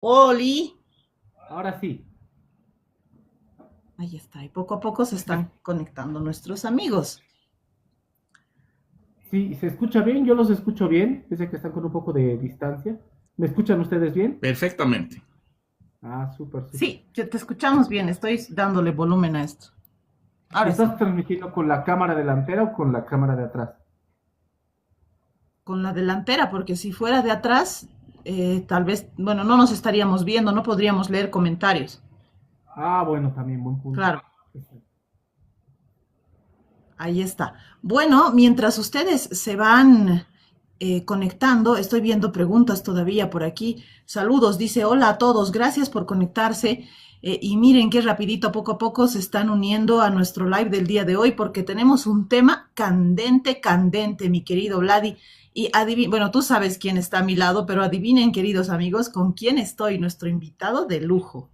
Oli, Ahora sí, ahí está, y poco a poco se están conectando nuestros amigos. sí, se escucha bien, yo los escucho bien, pese a que están con un poco de distancia. ¿Me escuchan ustedes bien? Perfectamente. Ah, súper, súper. Sí, te escuchamos bien, estoy dándole volumen a esto. Ahora sí, ¿Estás transmitiendo con la cámara delantera o con la cámara de atrás? con la delantera, porque si fuera de atrás, tal vez, bueno, no nos estaríamos viendo, no podríamos leer comentarios. Ah, bueno, también, buen punto. Claro, ahí está. Bueno, mientras ustedes se van conectando, estoy viendo preguntas todavía por aquí. Saludos, dice hola a todos, gracias por conectarse. Y miren qué rapidito, poco a poco se están uniendo a nuestro live del día de hoy porque tenemos un tema candente, candente, mi querido Vladi. Y adivinen, bueno, tú sabes quién está a mi lado, pero adivinen, queridos amigos, con quién estoy, nuestro invitado de lujo.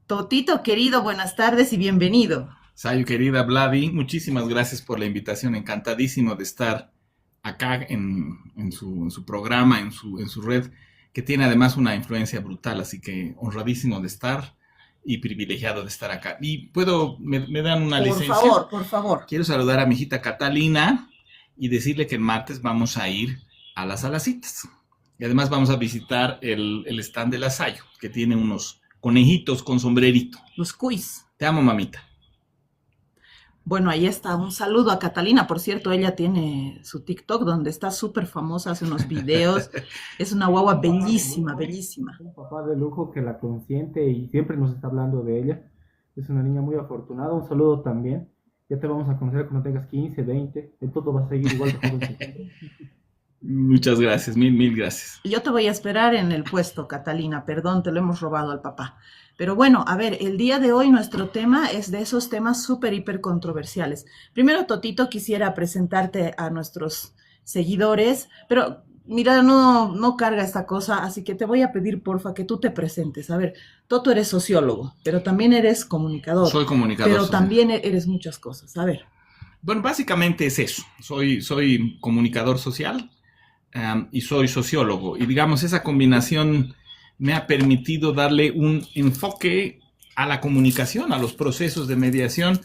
Totito, querido, buenas tardes y bienvenido. Sayu, querida Vladi, muchísimas gracias por la invitación. Encantadísimo de estar acá en su programa, en su red, que tiene además una influencia brutal, así que honradísimo de estar y privilegiado de estar acá. Y me dan una Por licencia. favor, por favor. Quiero saludar a mi hijita Catalina y decirle que el martes vamos a ir a las Alacitas. Y además vamos a visitar el stand de la Sayo, que tiene unos conejitos con sombrerito. Los quiz. Te amo, mamita. Bueno, ahí está. Un saludo a Catalina. Por cierto, ella tiene su TikTok donde está súper famosa, hace unos videos. Es una guagua Un papá de bellísima, lujo, bellísima. un papá de lujo que la consiente y siempre nos está hablando de ella. Es una niña muy afortunada. Un saludo también. Ya te vamos a conocer cuando tengas 15, 20. De todo va a seguir igual de jovencito. Muchas gracias, mil gracias. Yo te voy a esperar en el puesto, Catalina. Perdón, te lo hemos robado al papá. Pero bueno, a ver, el día de hoy nuestro tema es de esos temas súper, hiper controversiales. Primero, Totito, quisiera presentarte a nuestros seguidores, pero mira, no carga esta cosa, así que te voy a pedir, porfa, que tú te presentes. A ver, Toto eres sociólogo, pero también eres comunicador, Soy comunicador pero social. también eres muchas cosas. A ver, Bueno, básicamente es eso. Soy comunicador social y soy sociólogo. Y digamos, esa combinación me ha permitido darle un enfoque a la comunicación, a los procesos de mediación,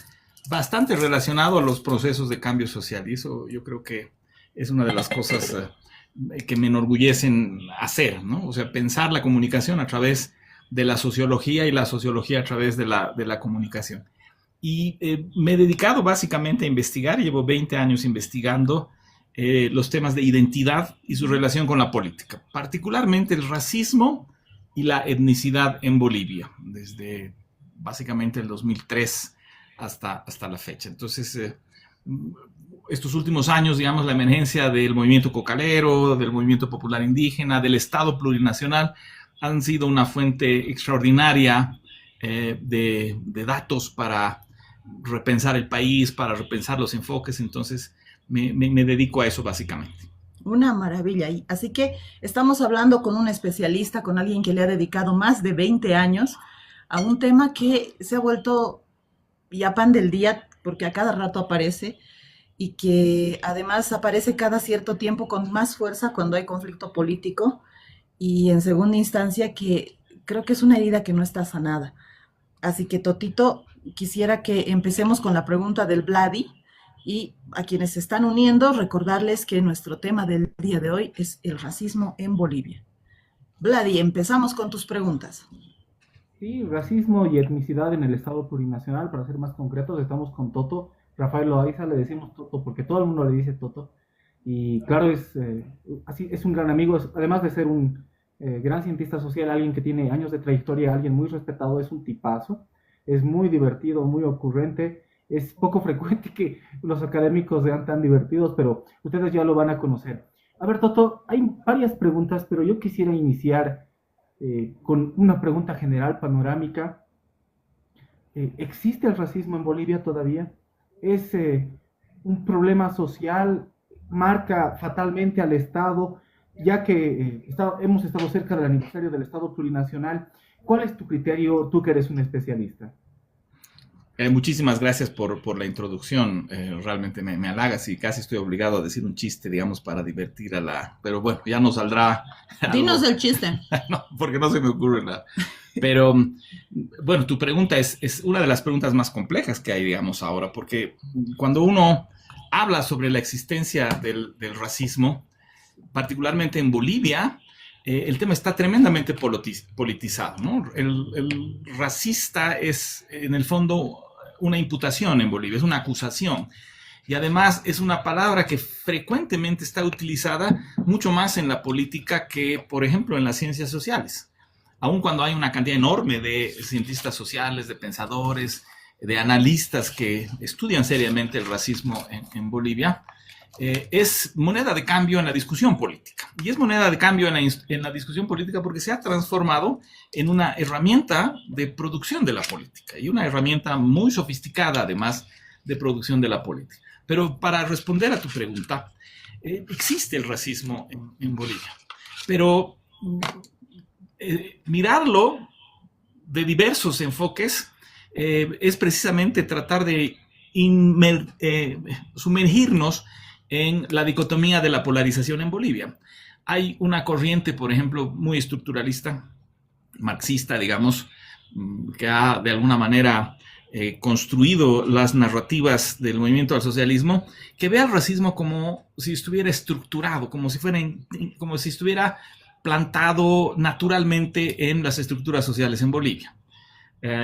bastante relacionado a los procesos de cambio social. Y eso yo creo que es una de las cosas que me enorgullecen hacer, ¿no? O sea, pensar la comunicación a través de la sociología y la sociología a través de la comunicación. Y me he dedicado básicamente a investigar, llevo 20 años investigando los temas de identidad y su relación con la política, particularmente el racismo y la etnicidad en Bolivia, desde básicamente el 2003 hasta la fecha. Entonces, estos últimos años, digamos, la emergencia del movimiento cocalero, del movimiento popular indígena, del Estado plurinacional, han sido una fuente extraordinaria de datos para repensar el país, para repensar los enfoques. Entonces, me dedico a eso básicamente. una maravilla. Así que estamos hablando con un especialista, con alguien que le ha dedicado más de 20 años a un tema que se ha vuelto ya pan del día porque a cada rato aparece y que además aparece cada cierto tiempo con más fuerza cuando hay conflicto político y en segunda instancia que creo que es una herida que no está sanada. Así que Totito, quisiera que empecemos con la pregunta del Vladi y a quienes se están uniendo, recordarles que nuestro tema del día de hoy es el racismo en Bolivia. Vladi, empezamos con tus preguntas. Sí, racismo y etnicidad en el Estado plurinacional, para ser más concretos, estamos con Toto, Rafael Loaiza, le decimos Toto porque todo el mundo le dice Toto. Y claro, así, es un gran amigo, además de ser un gran cientista social, alguien que tiene años de trayectoria, alguien muy respetado, es un tipazo, es muy divertido, muy ocurrente. Es poco frecuente que los académicos sean tan divertidos, pero ustedes ya lo van a conocer. A ver, Toto, hay varias preguntas, pero yo quisiera iniciar con una pregunta general, panorámica. ¿Existe el racismo en Bolivia todavía? ¿Es un problema social? ¿Marca fatalmente al Estado? Ya que hemos estado cerca del aniversario del Estado plurinacional, ¿cuál es tu criterio, tú que eres un especialista? Muchísimas gracias por la introducción. Realmente me halagas y casi estoy obligado a decir un chiste, digamos, para divertir a la... Pero bueno, ya nos saldrá Dinos algo. el chiste. No, porque no se me ocurre nada. Pero bueno, tu pregunta es una de las preguntas más complejas que hay, digamos, ahora, porque cuando uno habla sobre la existencia del racismo, particularmente en Bolivia, el tema está tremendamente politizado, ¿no? El racista es, en el fondo, una imputación en Bolivia, es una acusación. Y además es una palabra que frecuentemente está utilizada mucho más en la política que, por ejemplo, en las ciencias sociales. Aun cuando hay una cantidad enorme de cientistas sociales, de pensadores, de analistas que estudian seriamente el racismo en Bolivia, es moneda de cambio en la discusión política. Y es moneda de cambio en la discusión política porque se ha transformado en una herramienta de producción de la política y una herramienta muy sofisticada, además, de producción de la política. Pero para responder a tu pregunta, existe el racismo en Bolivia, pero mirarlo de diversos enfoques es precisamente tratar de sumergirnos en la dicotomía de la polarización en Bolivia. Hay una corriente, por ejemplo, muy estructuralista, marxista, digamos, que ha de alguna manera construido las narrativas del movimiento al socialismo, que ve al racismo como si estuviera estructurado, como si estuviera plantado naturalmente en las estructuras sociales en Bolivia.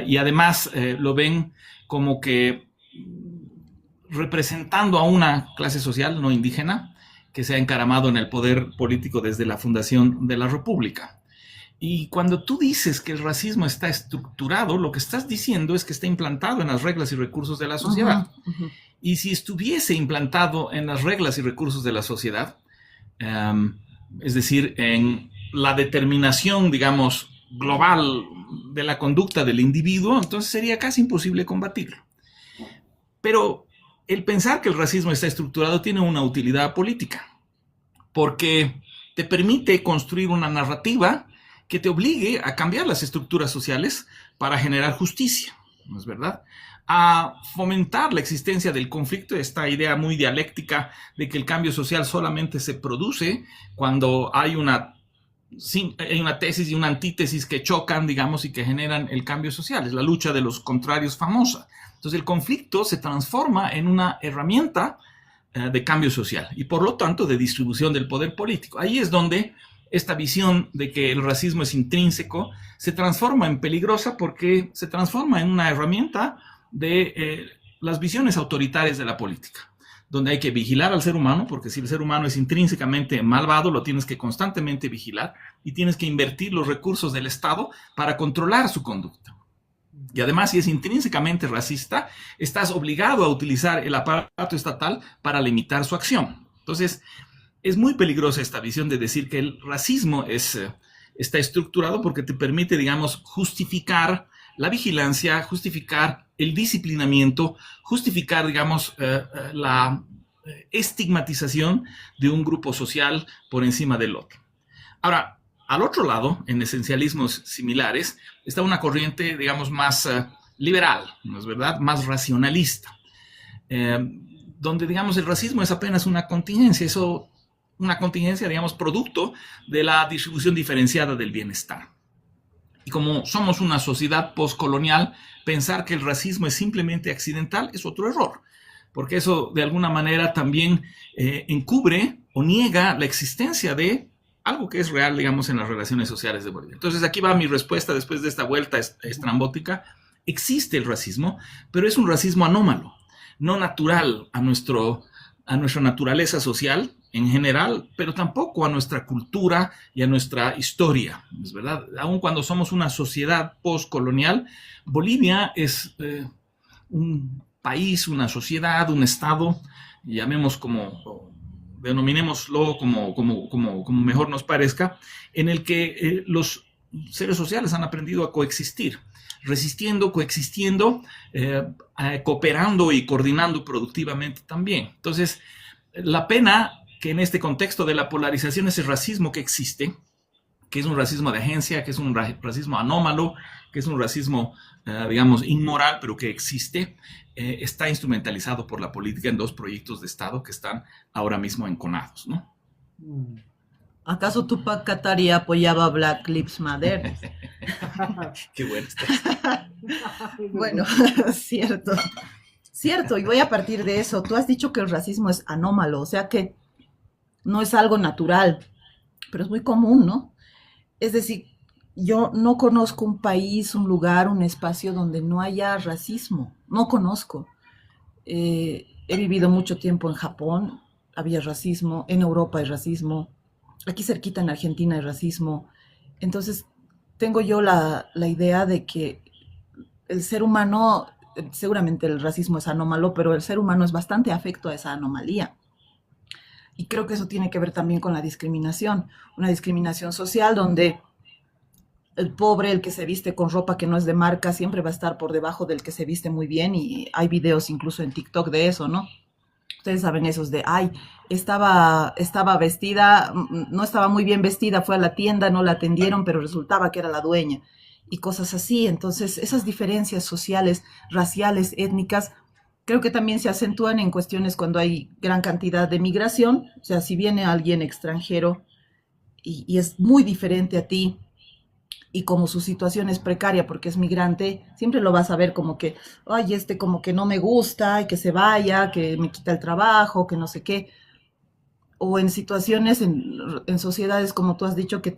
Y además lo ven como que representando a una clase social no indígena que se ha encaramado en el poder político desde la fundación de la República. Y cuando tú dices que el racismo está estructurado, lo que estás diciendo es que está implantado en las reglas y recursos de la sociedad. Y si estuviese implantado en las reglas y recursos de la sociedad, es decir, en la determinación, digamos, global de la conducta del individuo, entonces sería casi imposible combatirlo. Pero el pensar que el racismo está estructurado tiene una utilidad política, porque te permite construir una narrativa que te obligue a cambiar las estructuras sociales para generar justicia, ¿no es verdad? A fomentar la existencia del conflicto, esta idea muy dialéctica de que el cambio social solamente se produce cuando hay una tesis y una antítesis que chocan, digamos, y que generan el cambio social. Es la lucha de los contrarios famosa. Entonces el conflicto se transforma en una herramienta de cambio social y por lo tanto de distribución del poder político. Ahí es donde esta visión de que el racismo es intrínseco se transforma en peligrosa porque se transforma en una herramienta de las visiones autoritarias de la política, donde hay que vigilar al ser humano, porque si el ser humano es intrínsecamente malvado, lo tienes que constantemente vigilar y tienes que invertir los recursos del Estado para controlar su conducta. Y además, si es intrínsecamente racista, estás obligado a utilizar el aparato estatal para limitar su acción. Entonces, es muy peligrosa esta visión de decir que el racismo está estructurado porque te permite, digamos, justificar la vigilancia, justificar el disciplinamiento, justificar, digamos, la estigmatización de un grupo social por encima del otro. Ahora, al otro lado, en esencialismos similares, está una corriente, digamos, más liberal, ¿no es verdad? Más racionalista, donde, digamos, el racismo es apenas una contingencia, digamos, producto de la distribución diferenciada del bienestar. Y como somos una sociedad postcolonial, pensar que el racismo es simplemente accidental es otro error, porque eso de alguna manera también encubre o niega la existencia de algo que es real, digamos, en las relaciones sociales de Bolivia. Entonces aquí va mi respuesta después de esta vuelta estrambótica. Existe el racismo, pero es un racismo anómalo, no natural a nuestra naturaleza social en general, pero tampoco a nuestra cultura y a nuestra historia, ¿es verdad? Aun cuando somos una sociedad postcolonial, Bolivia es un país, una sociedad, un estado, denominémoslo como mejor nos parezca, en el que los seres sociales han aprendido a coexistir, resistiendo, coexistiendo, cooperando y coordinando productivamente también. Entonces, la pena que en este contexto de la polarización, ese racismo que existe, que es un racismo de agencia, que es un racismo anómalo, que es un racismo, digamos, inmoral, pero que existe, está instrumentalizado por la política en 2 proyectos de Estado que están ahora mismo enconados, ¿no? ¿Acaso Tupac Katari apoyaba Black Lives Matter? Qué bueno estás. Bueno, cierto. Cierto, y voy a partir de eso. Tú has dicho que el racismo es anómalo, o sea que no es algo natural, pero es muy común, ¿no? Es decir, yo no conozco un país, un lugar, un espacio donde no haya racismo. No conozco. He vivido mucho tiempo en Japón, había racismo, en Europa hay racismo, aquí cerquita en Argentina hay racismo. Entonces, tengo yo la idea de que el ser humano, seguramente el racismo es anómalo, pero el ser humano es bastante afecto a esa anomalía. Y creo que eso tiene que ver también con la discriminación, una discriminación social donde el pobre, el que se viste con ropa que no es de marca, siempre va a estar por debajo del que se viste muy bien, y hay videos incluso en TikTok de eso, ¿no? Ustedes saben esos de, ay, estaba vestida, no estaba muy bien vestida, fue a la tienda, no la atendieron, pero resultaba que era la dueña, y cosas así. Entonces, esas diferencias sociales, raciales, étnicas, creo que también se acentúan en cuestiones cuando hay gran cantidad de migración. O sea, si viene alguien extranjero y es muy diferente a ti, y como su situación es precaria porque es migrante, siempre lo vas a ver como que, ay, como que no me gusta, y que se vaya, que me quita el trabajo, que no sé qué. O en situaciones, en sociedades, como tú has dicho, que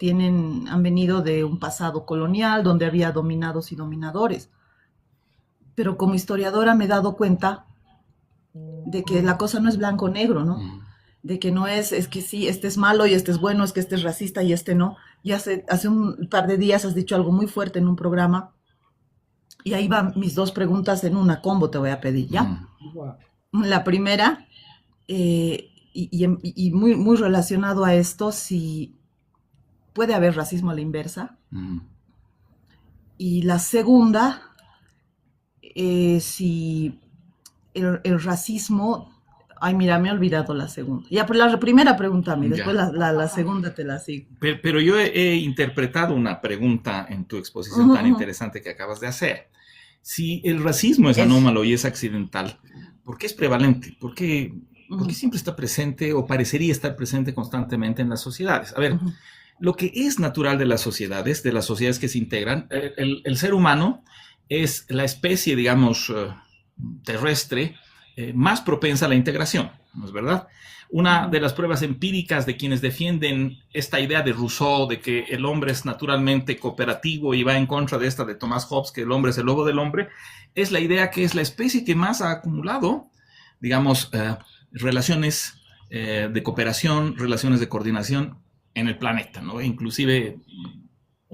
han venido de un pasado colonial, donde había dominados y dominadores. Pero como historiadora me he dado cuenta de que la cosa no es blanco-negro, ¿no? De que no es que sí, este es malo y este es bueno, es que este es racista y este no. Y hace un par de días has dicho algo muy fuerte en un programa, y ahí van mis 2 preguntas en una combo, te voy a pedir, ¿ya? La primera, y muy, muy relacionado a esto, si puede haber racismo a la inversa. Y la segunda, si el racismo... Ay, mira, me he olvidado la segunda. Ya, pues la primera pregúntame, después la segunda te la sigo. Pero yo he interpretado una pregunta en tu exposición tan interesante que acabas de hacer. Si el racismo es anómalo y es accidental, ¿por qué es prevalente? ¿Por qué siempre está presente o parecería estar presente constantemente en las sociedades? A ver, lo que es natural de las sociedades que se integran, el ser humano es la especie, digamos, terrestre, más propensa a la integración, ¿no es verdad? Una de las pruebas empíricas de quienes defienden esta idea de Rousseau de que el hombre es naturalmente cooperativo y va en contra de esta de Thomas Hobbes, que el hombre es el lobo del hombre, es la idea que es la especie que más ha acumulado, digamos, relaciones de cooperación, relaciones de coordinación en el planeta, ¿no? Inclusive...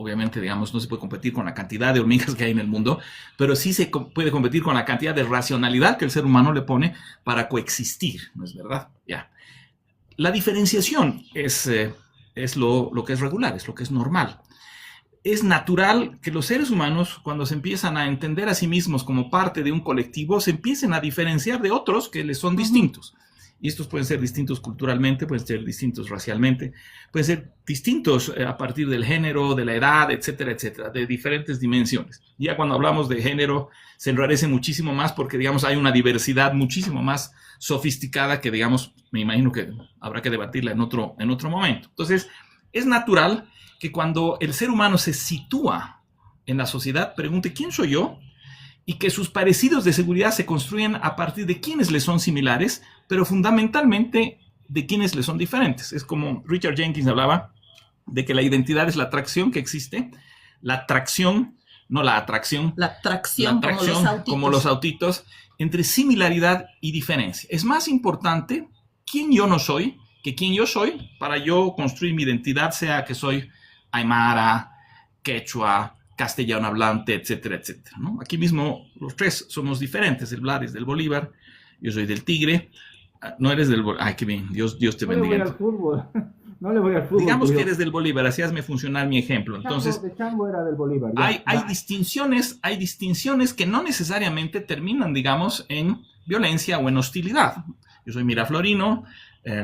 Obviamente, digamos, no se puede competir con la cantidad de hormigas que hay en el mundo, pero sí se puede competir con la cantidad de racionalidad que el ser humano le pone para coexistir, ¿no es verdad? Ya. La diferenciación es lo que es regular, es lo que es normal. Es natural que los seres humanos, cuando se empiezan a entender a sí mismos como parte de un colectivo, se empiecen a diferenciar de otros que les son distintos. Y estos pueden ser distintos culturalmente, pueden ser distintos racialmente, pueden ser distintos a partir del género, de la edad, etcétera, etcétera, de diferentes dimensiones. Ya cuando hablamos de género se enrarece muchísimo más porque, digamos, hay una diversidad muchísimo más sofisticada que, digamos, me imagino que habrá que debatirla en otro momento. Entonces, es natural que cuando el ser humano se sitúa en la sociedad, pregunte, ¿quién soy yo? Y que sus parecidos de seguridad se construyen a partir de quienes le son similares, pero fundamentalmente de quienes le son diferentes. Es como Richard Jenkins hablaba de que la identidad es la atracción que existe, la atracción, no la atracción. La atracción como los autitos, entre similaridad y diferencia. Es más importante quién yo no soy que quién yo soy para yo construir mi identidad, sea que soy aymara, quechua, castellano hablante, etcétera, etcétera, ¿no? Aquí mismo los 3 somos diferentes. El Vlad es del Bolívar, yo soy del Tigre, no eres del Bolívar. Ay, qué bien, Dios te bendiga. No le voy al fútbol, no le voy al fútbol. Digamos que eres del Bolívar, así hazme funcionar mi ejemplo. Entonces, de Chango era del Bolívar. Hay distinciones que no necesariamente terminan, digamos, en violencia o en hostilidad. Yo soy miraflorino,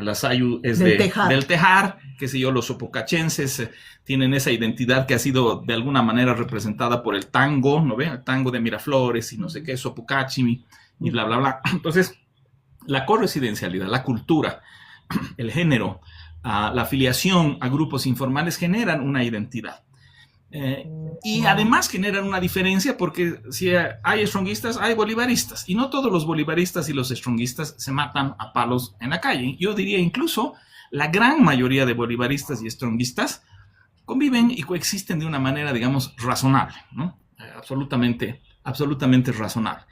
la Sayu es Del Tejar, qué sé yo, los sopocachenses tienen esa identidad que ha sido de alguna manera representada por el tango, ¿no ve? El tango de Miraflores y no sé qué, Sopocachi y bla, bla, bla. Entonces, la corresidencialidad, la cultura, el género, la afiliación a grupos informales generan una identidad. Y además generan una diferencia porque si hay stronguistas, hay bolivaristas. Y no todos los bolivaristas y los stronguistas se matan a palos en la calle. Yo diría incluso la gran mayoría de bolivaristas y stronguistas conviven y coexisten de una manera, digamos, razonable, ¿no? Absolutamente razonable.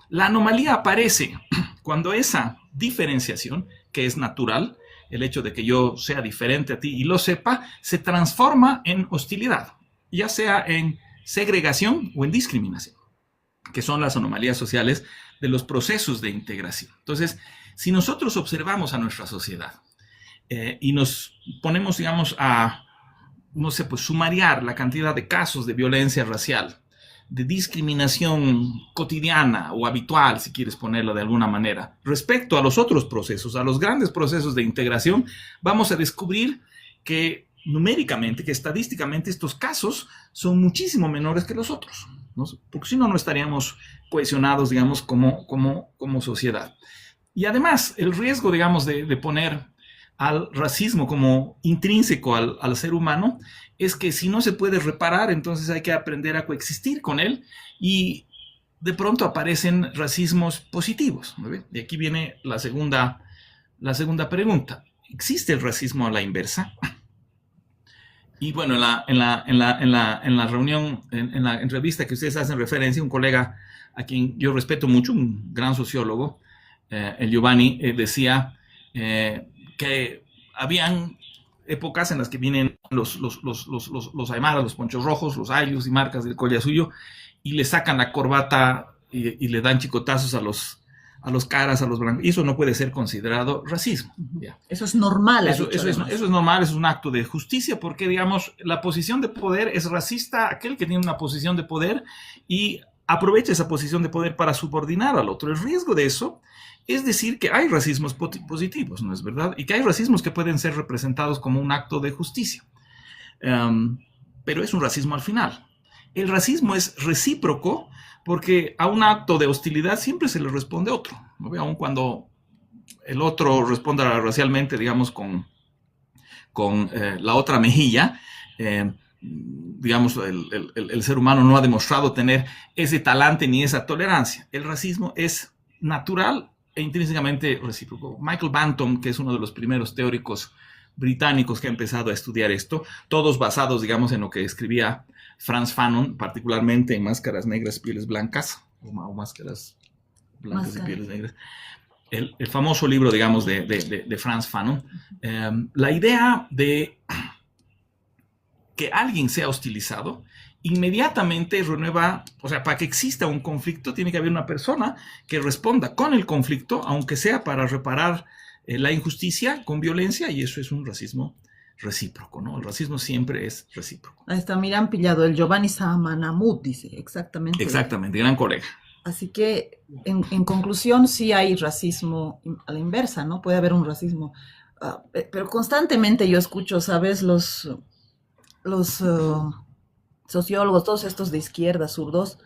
La anomalía aparece cuando esa diferenciación, que es natural, el hecho de que yo sea diferente a ti y lo sepa, se transforma en hostilidad, ya sea en segregación o en discriminación, que son las anomalías sociales de los procesos de integración. Entonces, si nosotros observamos a nuestra sociedad y nos ponemos, digamos, a, no sé, pues sumariar la cantidad de casos de violencia racial, de discriminación cotidiana o habitual, si quieres ponerlo de alguna manera, respecto a los otros procesos, a los grandes procesos de integración, vamos a descubrir que numéricamente, que estadísticamente estos casos son muchísimo menores que los otros, ¿no? Porque si no, no estaríamos cohesionados, digamos, como sociedad. Y además, el riesgo, digamos, de poner al racismo como intrínseco al ser humano es que si no se puede reparar, entonces hay que aprender a coexistir con él y de pronto aparecen racismos positivos, ¿no? Y aquí viene la segunda pregunta. ¿Existe el racismo a la inversa? Y bueno, en la reunión, en la entrevista que ustedes hacen referencia, un colega a quien yo respeto mucho, un gran sociólogo, el Giovanni, decía que habían épocas en las que vienen los aymaras, los ponchos rojos, los ayllus y marcas del Collasuyo, y le sacan la corbata y le dan chicotazos a los caras, a los blancos. Y eso no puede ser considerado racismo. ¿Ya? Eso es normal. Eso es normal, eso es un acto de justicia, porque, digamos, la posición de poder es racista aquel que tiene una posición de poder y aprovecha esa posición de poder para subordinar al otro. El riesgo de eso es decir que hay racismos positivos, ¿no es verdad? Y que hay racismos que pueden ser representados como un acto de justicia. Pero es un racismo al final. El racismo es recíproco porque a un acto de hostilidad siempre se le responde otro, ¿no? Aun cuando el otro responda racialmente, digamos, con la otra mejilla, digamos, el ser humano no ha demostrado tener ese talante ni esa tolerancia. El racismo es natural e intrínsecamente recíproco. Michael Banton, que es uno de los primeros teóricos británicos que ha empezado a estudiar esto, todos basados, digamos, en lo que escribía Frantz Fanon, particularmente en Máscaras Negras, Pieles Blancas, o Máscaras Blancas y Pieles Negras. El famoso libro, digamos, de Frantz Fanon. La idea de que alguien sea hostilizado inmediatamente renueva, o sea, para que exista un conflicto tiene que haber una persona que responda con el conflicto, aunque sea para reparar la injusticia con violencia, y eso es un racismo recíproco, ¿no? El racismo siempre es recíproco. Ahí está, mira, han pillado el Giovanni Samanamut, dice, exactamente. Exactamente, gran colega. Así que, en conclusión, sí hay racismo a la inversa, ¿no? Puede haber un racismo, pero constantemente yo escucho, ¿sabes? Los sociólogos, todos estos de izquierda, zurdos,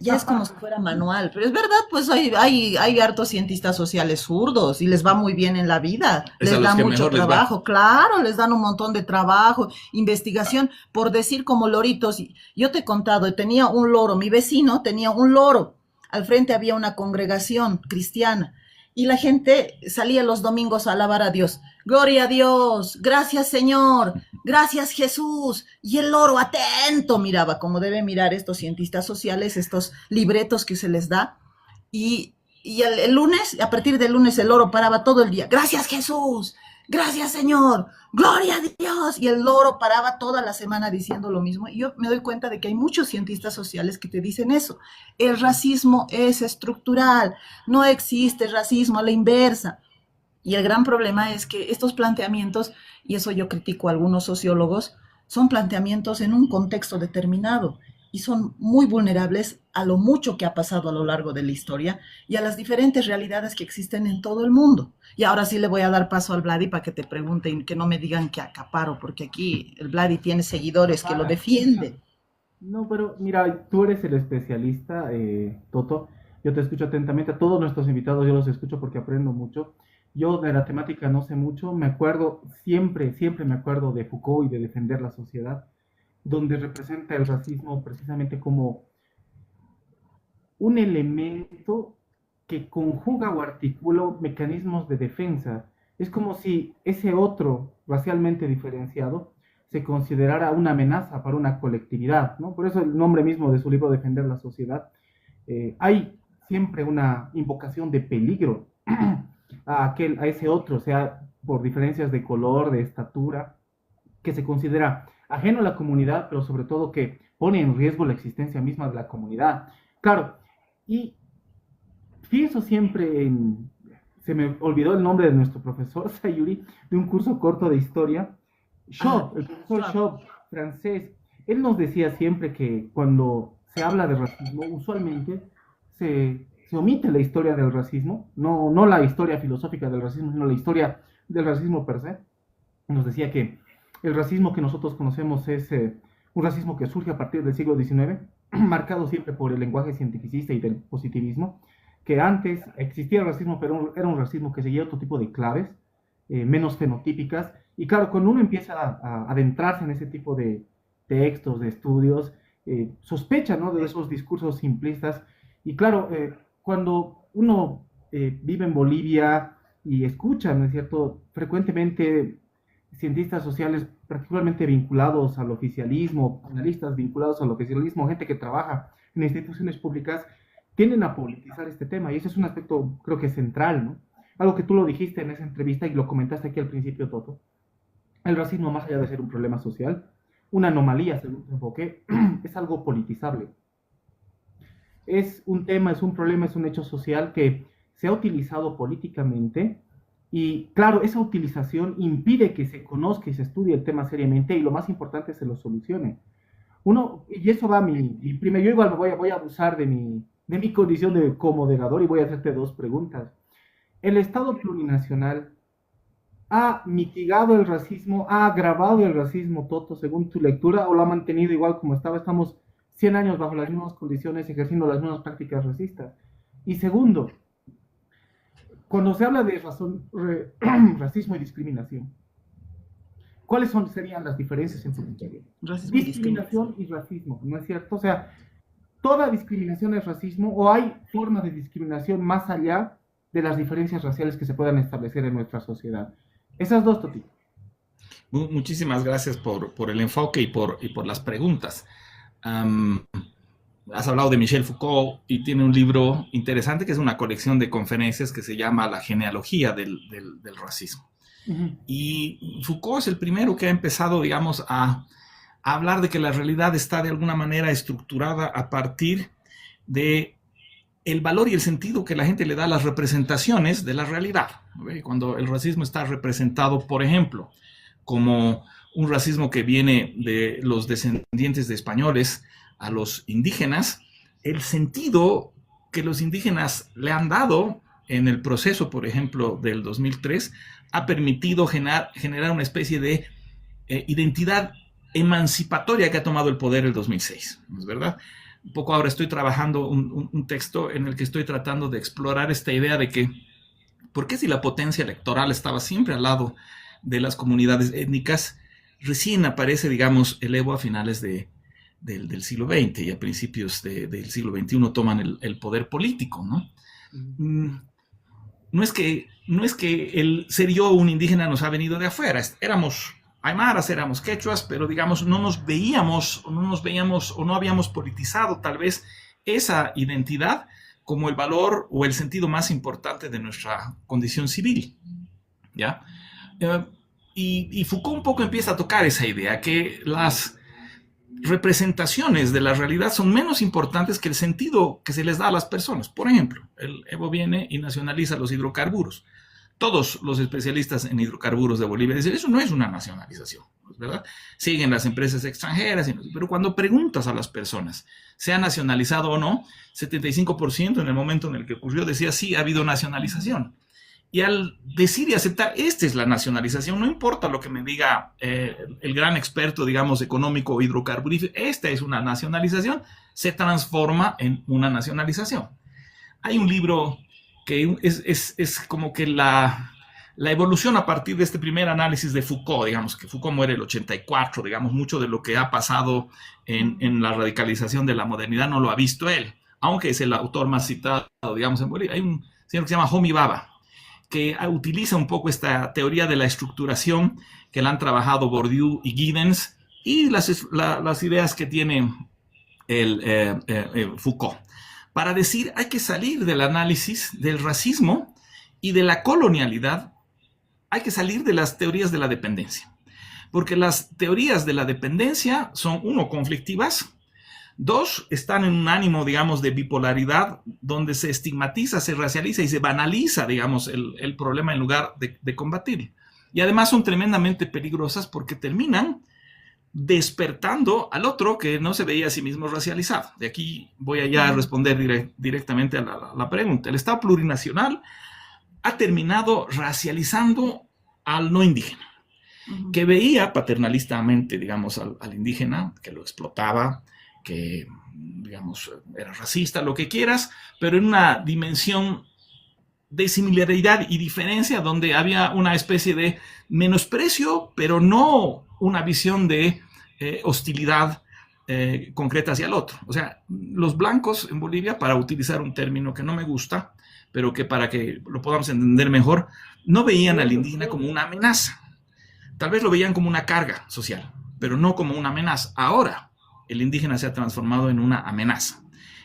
ya es como si fuera manual, pero es verdad, pues hay hartos cientistas sociales zurdos y les va muy bien en la vida, les da mucho trabajo, claro, les dan un montón de trabajo, investigación, por decir como loritos. Yo te he contado, tenía un loro, mi vecino tenía un loro, al frente había una congregación cristiana y la gente salía los domingos a alabar a Dios. Gloria a Dios, gracias Señor, gracias Jesús. Y el loro atento miraba, como deben mirar estos cientistas sociales, estos libretos que se les da. Y el lunes, a partir del lunes, el loro paraba todo el día. Gracias Jesús, gracias Señor, gloria a Dios. Y el loro paraba toda la semana diciendo lo mismo. Y yo me doy cuenta de que hay muchos cientistas sociales que te dicen eso. El racismo es estructural, no existe racismo a la inversa. Y el gran problema es que estos planteamientos, y eso yo critico a algunos sociólogos, son planteamientos en un contexto determinado. y son muy vulnerables a lo mucho que ha pasado a lo largo de la historia y a las diferentes realidades que existen en todo el mundo. Y ahora sí le voy a dar paso al Vladi para que te pregunten, que no me digan que acaparo, porque aquí el Vladi tiene seguidores que lo defienden. No, pero mira, tú eres el especialista, Toto. Yo te escucho atentamente. A todos nuestros invitados yo los escucho porque aprendo mucho. Yo de la temática no sé mucho. Me acuerdo, siempre me acuerdo de Foucault y de defender la sociedad, donde representa el racismo precisamente como un elemento que conjuga o articula mecanismos de defensa. Es como si ese otro racialmente diferenciado se considerara una amenaza para una colectividad, ¿no? Por eso el nombre mismo de su libro, Defender la Sociedad. Hay siempre una invocación de peligro a ese otro, sea por diferencias de color, de estatura, que se considera ajeno a la comunidad, pero sobre todo que pone en riesgo la existencia misma de la comunidad. Claro, y pienso siempre en, se me olvidó el nombre de nuestro profesor Sayuri, de un curso corto de historia, Shaw, el profesor Shaw, francés. Él nos decía siempre que cuando se habla de racismo, usualmente se omite la historia del racismo, no la historia filosófica del racismo, sino la historia del racismo per se. Nos decía que el racismo que nosotros conocemos es un racismo que surge a partir del siglo XIX, marcado siempre por el lenguaje cientificista y del positivismo, que antes existía el racismo, pero era un racismo que seguía otro tipo de claves, menos fenotípicas, y claro, cuando uno empieza a adentrarse en ese tipo de textos, de estudios, sospecha, ¿no?, de esos discursos simplistas, y claro, cuando uno vive en Bolivia y escucha, ¿no es cierto?, frecuentemente cientistas sociales particularmente vinculados al oficialismo, analistas vinculados al oficialismo, gente que trabaja en instituciones públicas, tienden a politizar este tema, y ese es un aspecto creo que central, ¿no? Algo que tú lo dijiste en esa entrevista y lo comentaste aquí al principio, Toto. El racismo, más allá de ser un problema social, una anomalía, según tu enfoque, es algo politizable. Es un tema, es un problema, es un hecho social que se ha utilizado políticamente. Y claro, esa utilización impide que se conozca y se estudie el tema seriamente, y lo más importante, se lo solucione. Y eso va a primero, yo igual voy a abusar de mi condición de comoderador y voy a hacerte dos preguntas. ¿El Estado plurinacional ha mitigado el racismo, ha agravado el racismo, Toto, según tu lectura, o lo ha mantenido igual como estaba? Estamos 100 años bajo las mismas condiciones, ejerciendo las mismas prácticas racistas. Y segundo, cuando se habla de racismo y discriminación, ¿cuáles serían las diferencias en tu criterio? Discriminación y racismo, ¿no es cierto? O sea, ¿toda discriminación es racismo o hay formas de discriminación más allá de las diferencias raciales que se puedan establecer en nuestra sociedad? Esas dos, Toti. Muchísimas gracias por el enfoque y por las preguntas. Has hablado de Michel Foucault y tiene un libro interesante que es una colección de conferencias que se llama La genealogía del racismo. Uh-huh. Y Foucault es el primero que ha empezado, digamos, a hablar de que la realidad está de alguna manera estructurada a partir de el valor y el sentido que la gente le da a las representaciones de la realidad. Cuando el racismo está representado, por ejemplo, como un racismo que viene de los descendientes de españoles a los indígenas, el sentido que los indígenas le han dado en el proceso, por ejemplo, del 2003, ha permitido generar una especie de identidad emancipatoria que ha tomado el poder el 2006, ¿no es verdad? Un poco ahora estoy trabajando un texto en el que estoy tratando de explorar esta idea de que, ¿por qué si la potencia electoral estaba siempre al lado de las comunidades étnicas, recién aparece, digamos, el Evo a finales del siglo XX y a principios del siglo XXI toman el poder político, ¿no? No es que el ser yo un indígena nos ha venido de afuera, éramos aymaras, éramos quechuas, pero digamos no nos veíamos o no habíamos politizado tal vez esa identidad como el valor o el sentido más importante de nuestra condición civil, ¿ya? Y Foucault un poco empieza a tocar esa idea, que las representaciones de la realidad son menos importantes que el sentido que se les da a las personas. Por ejemplo, el Evo viene y nacionaliza los hidrocarburos. todos los especialistas en hidrocarburos de Bolivia dicen, eso no es una nacionalización, ¿verdad? Siguen las empresas extranjeras, pero cuando preguntas a las personas, ¿se ha nacionalizado o no? 75% en el momento en el que ocurrió decía, sí, ha habido nacionalización. Y al decir y aceptar, esta es la nacionalización, no importa lo que me diga el gran experto, digamos, económico hidrocarburífero, esta es una nacionalización, se transforma en una nacionalización. Hay un libro que es como que la evolución a partir de este primer análisis de Foucault, digamos, que Foucault muere en el 84, digamos, mucho de lo que ha pasado en la radicalización de la modernidad no lo ha visto él, aunque es el autor más citado, digamos, en Bolivia. Hay un señor que se llama Homi Bhabha, que utiliza un poco esta teoría de la estructuración que la han trabajado Bourdieu y Giddens y las ideas que tiene Foucault, para decir hay que salir del análisis del racismo y de la colonialidad, hay que salir de las teorías de la dependencia, porque las teorías de la dependencia son, uno, conflictivas, dos, están en un ánimo, digamos, de bipolaridad, donde se estigmatiza, se racializa y se banaliza, digamos, el problema en lugar de combatir. Y además son tremendamente peligrosas porque terminan despertando al otro que no se veía a sí mismo racializado. De aquí voy a ya responder directamente a la pregunta. El Estado plurinacional ha terminado racializando al no indígena, que veía paternalistamente, digamos, al indígena, que lo explotaba, que, digamos, era racista, lo que quieras, pero en una dimensión de similaridad y diferencia donde había una especie de menosprecio, pero no una visión de hostilidad concreta hacia el otro. O sea, los blancos en Bolivia, para utilizar un término que no me gusta, pero que para que lo podamos entender mejor, no veían al indígena como una amenaza. Tal vez lo veían como una carga social, pero no como una amenaza. Ahora, el indígena se ha transformado en una amenaza.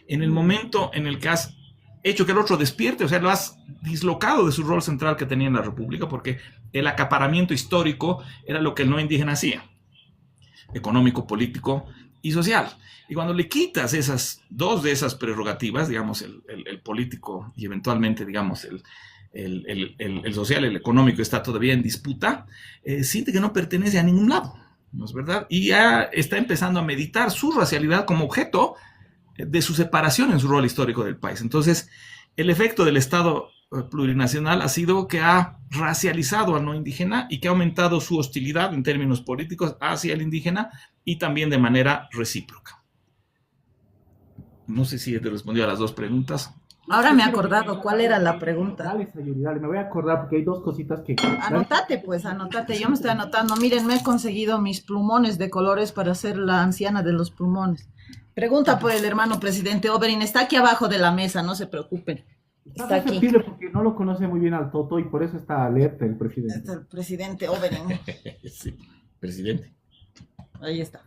En el momento en el que has hecho que el otro despierte, o sea, lo has dislocado de su rol central que tenía en la República, porque el acaparamiento histórico era lo que el no indígena hacía, económico, político y social. Y cuando le quitas dos de esas prerrogativas, digamos, el político y eventualmente, digamos, el social, el económico está todavía en disputa, siente que no pertenece a ningún lado, ¿no es verdad? Y ya está empezando a meditar su racialidad como objeto de su separación en su rol histórico del país. Entonces, el efecto del Estado plurinacional ha sido que ha racializado al no indígena y que ha aumentado su hostilidad en términos políticos hacia el indígena y también de manera recíproca. No sé si te respondió a las dos preguntas. Ahora me he acordado cuál era la pregunta. Dale, Sayuri, dale, me voy a acordar porque hay dos cositas que... Anótate, pues, anótate. Yo me estoy anotando. Miren, me he conseguido mis plumones de colores para ser la anciana de los plumones. Pregunta por el hermano presidente Oberyn. Está aquí abajo de la mesa, no se preocupen. Está aquí. Porque no lo conoce muy bien al Toto y por eso está alerta el presidente. Está el presidente Oberyn. Sí, presidente. Ahí está.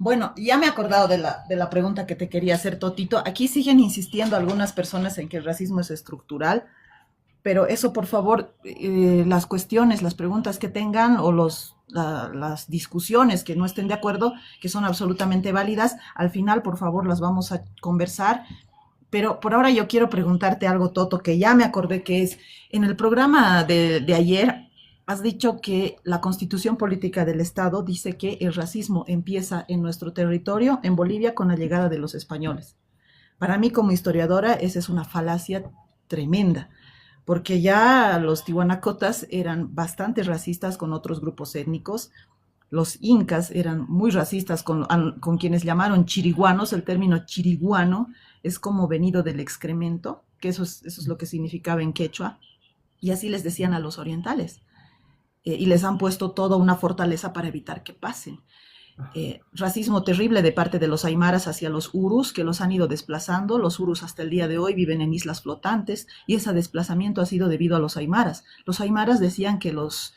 Bueno, ya me he acordado de la pregunta que te quería hacer, Totito. Aquí siguen insistiendo algunas personas en que el racismo es estructural, pero eso, por favor, las cuestiones, las preguntas que tengan o las discusiones que no estén de acuerdo, que son absolutamente válidas, al final, por favor, las vamos a conversar. Pero por ahora yo quiero preguntarte algo, Toto, que ya me acordé que es, en el programa de ayer, has dicho que la Constitución Política del Estado dice que el racismo empieza en nuestro territorio, en Bolivia, con la llegada de los españoles. Para mí, como historiadora, esa es una falacia tremenda, porque ya los tihuanacotas eran bastante racistas con otros grupos étnicos. Los incas eran muy racistas con quienes llamaron chiriguanos. El término chiriguano es como venido del excremento, que eso es lo que significaba en quechua, y así les decían a los orientales. Y les han puesto toda una fortaleza para evitar que pasen. Racismo terrible de parte de los aymaras hacia los urus, que los han ido desplazando. Los urus hasta el día de hoy viven en islas flotantes y ese desplazamiento ha sido debido a los aymaras. Los aymaras decían que los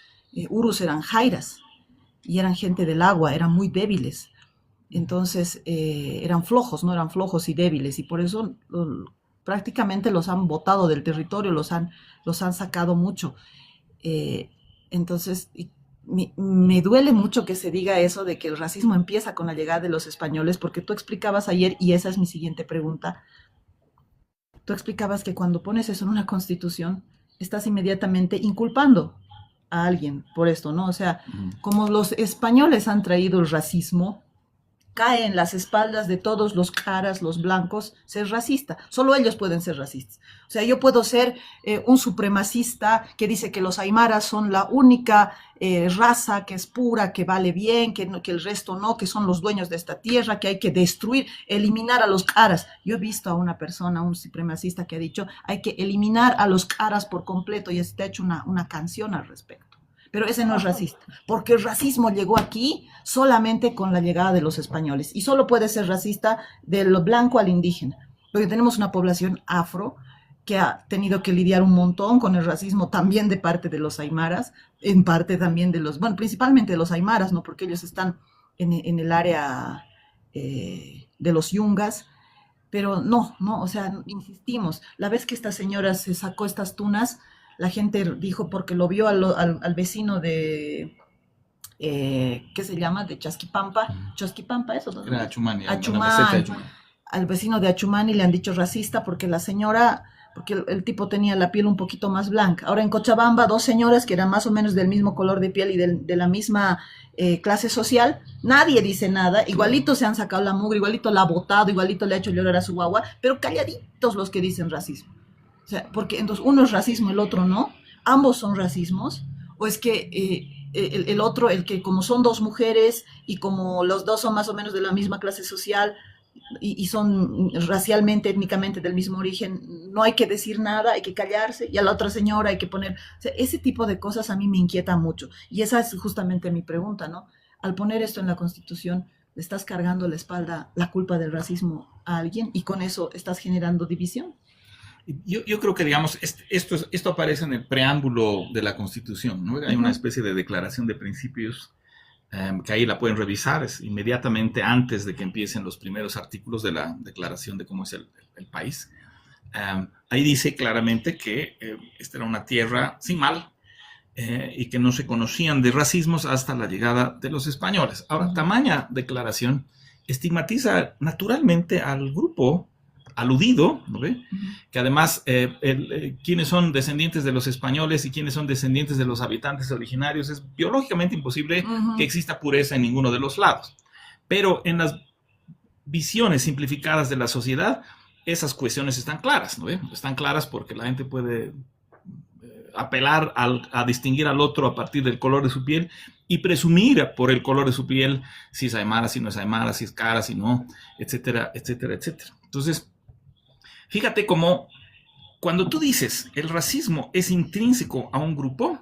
urus eran jairas y eran gente del agua, eran muy débiles. Entonces eran flojos, no eran flojos y débiles, y por eso prácticamente los han botado del territorio, los han sacado mucho. Entonces, me duele mucho que se diga eso de que el racismo empieza con la llegada de los españoles, porque tú explicabas ayer, y esa es mi siguiente pregunta, tú explicabas que cuando pones eso en una constitución, estás inmediatamente inculpando a alguien por esto, ¿no? O sea, como los españoles han traído el racismo, cae en las espaldas de todos los caras, los blancos, ser racista. Solo ellos pueden ser racistas. O sea, yo puedo ser un supremacista que dice que los aymaras son la única raza que es pura, que vale bien, que el resto no, que son los dueños de esta tierra, que hay que destruir, eliminar a los caras. Yo he visto a una persona, un supremacista, que ha dicho, hay que eliminar a los caras por completo, y se ha hecho una canción al respecto. Pero ese no es racista, porque el racismo llegó aquí solamente con la llegada de los españoles, y solo puede ser racista de lo blanco al indígena, porque tenemos una población afro que ha tenido que lidiar un montón con el racismo también de parte de los aymaras, en parte también de los, bueno, principalmente de los aymaras, ¿no? Porque ellos están en el área de los yungas, pero no, o sea, insistimos, la vez que esta señora se sacó estas tunas, la gente dijo porque lo vio al vecino de, ¿qué se llama? De Chasquipampa, eso. ¿No? Era Achumani. Al vecino de Achumani le han dicho racista porque la señora, porque el tipo tenía la piel un poquito más blanca. Ahora en Cochabamba, dos señoras que eran más o menos del mismo color de piel y de la misma clase social, nadie dice nada, igualito se han sacado la mugre, igualito la ha botado, igualito le ha hecho llorar a su guagua, pero calladitos los que dicen racismo. O sea, porque entonces uno es racismo, el otro no, ambos son racismos, o es que el otro, el que como son dos mujeres y como los dos son más o menos de la misma clase social y son racialmente, étnicamente del mismo origen, no hay que decir nada, hay que callarse, y a la otra señora hay que poner, o sea, ese tipo de cosas a mí me inquieta mucho, y esa es justamente mi pregunta, ¿no? Al poner esto en la Constitución, le estás cargando la espalda la culpa del racismo a alguien, y con eso estás generando división. Yo creo que, digamos, esto aparece en el preámbulo de la Constitución, ¿no? Hay una especie de declaración de principios que ahí la pueden revisar, es inmediatamente antes de que empiecen los primeros artículos de la declaración de cómo es el país. Ahí dice claramente que esta era una tierra sin mal y que no se conocían de racismos hasta la llegada de los españoles. Ahora, tamaña declaración estigmatiza naturalmente al grupo aludido, ¿no ve? Que además quienes son descendientes de los españoles y quienes son descendientes de los habitantes originarios, es biológicamente imposible que exista pureza en ninguno de los lados. Pero en las visiones simplificadas de la sociedad, esas cuestiones están claras, ¿no ve? Están claras porque la gente puede apelar a distinguir al otro a partir del color de su piel y presumir por el color de su piel si es aymara, si no es aymara, si es cara, si no, etcétera, etcétera, etcétera. Entonces, fíjate cómo cuando tú dices el racismo es intrínseco a un grupo,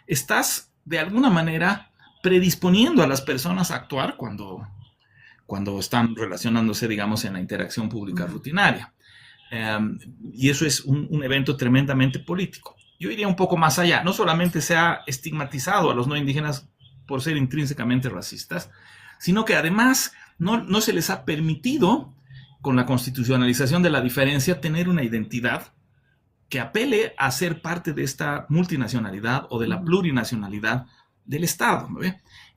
estás de alguna manera predisponiendo a las personas a actuar cuando están relacionándose, digamos, en la interacción pública rutinaria. Y eso es un evento tremendamente político. Yo iría un poco más allá. No solamente se ha estigmatizado a los no indígenas por ser intrínsecamente racistas, sino que además no se les ha permitido, con la constitucionalización de la diferencia, tener una identidad que apele a ser parte de esta multinacionalidad o de la plurinacionalidad del Estado, ¿no?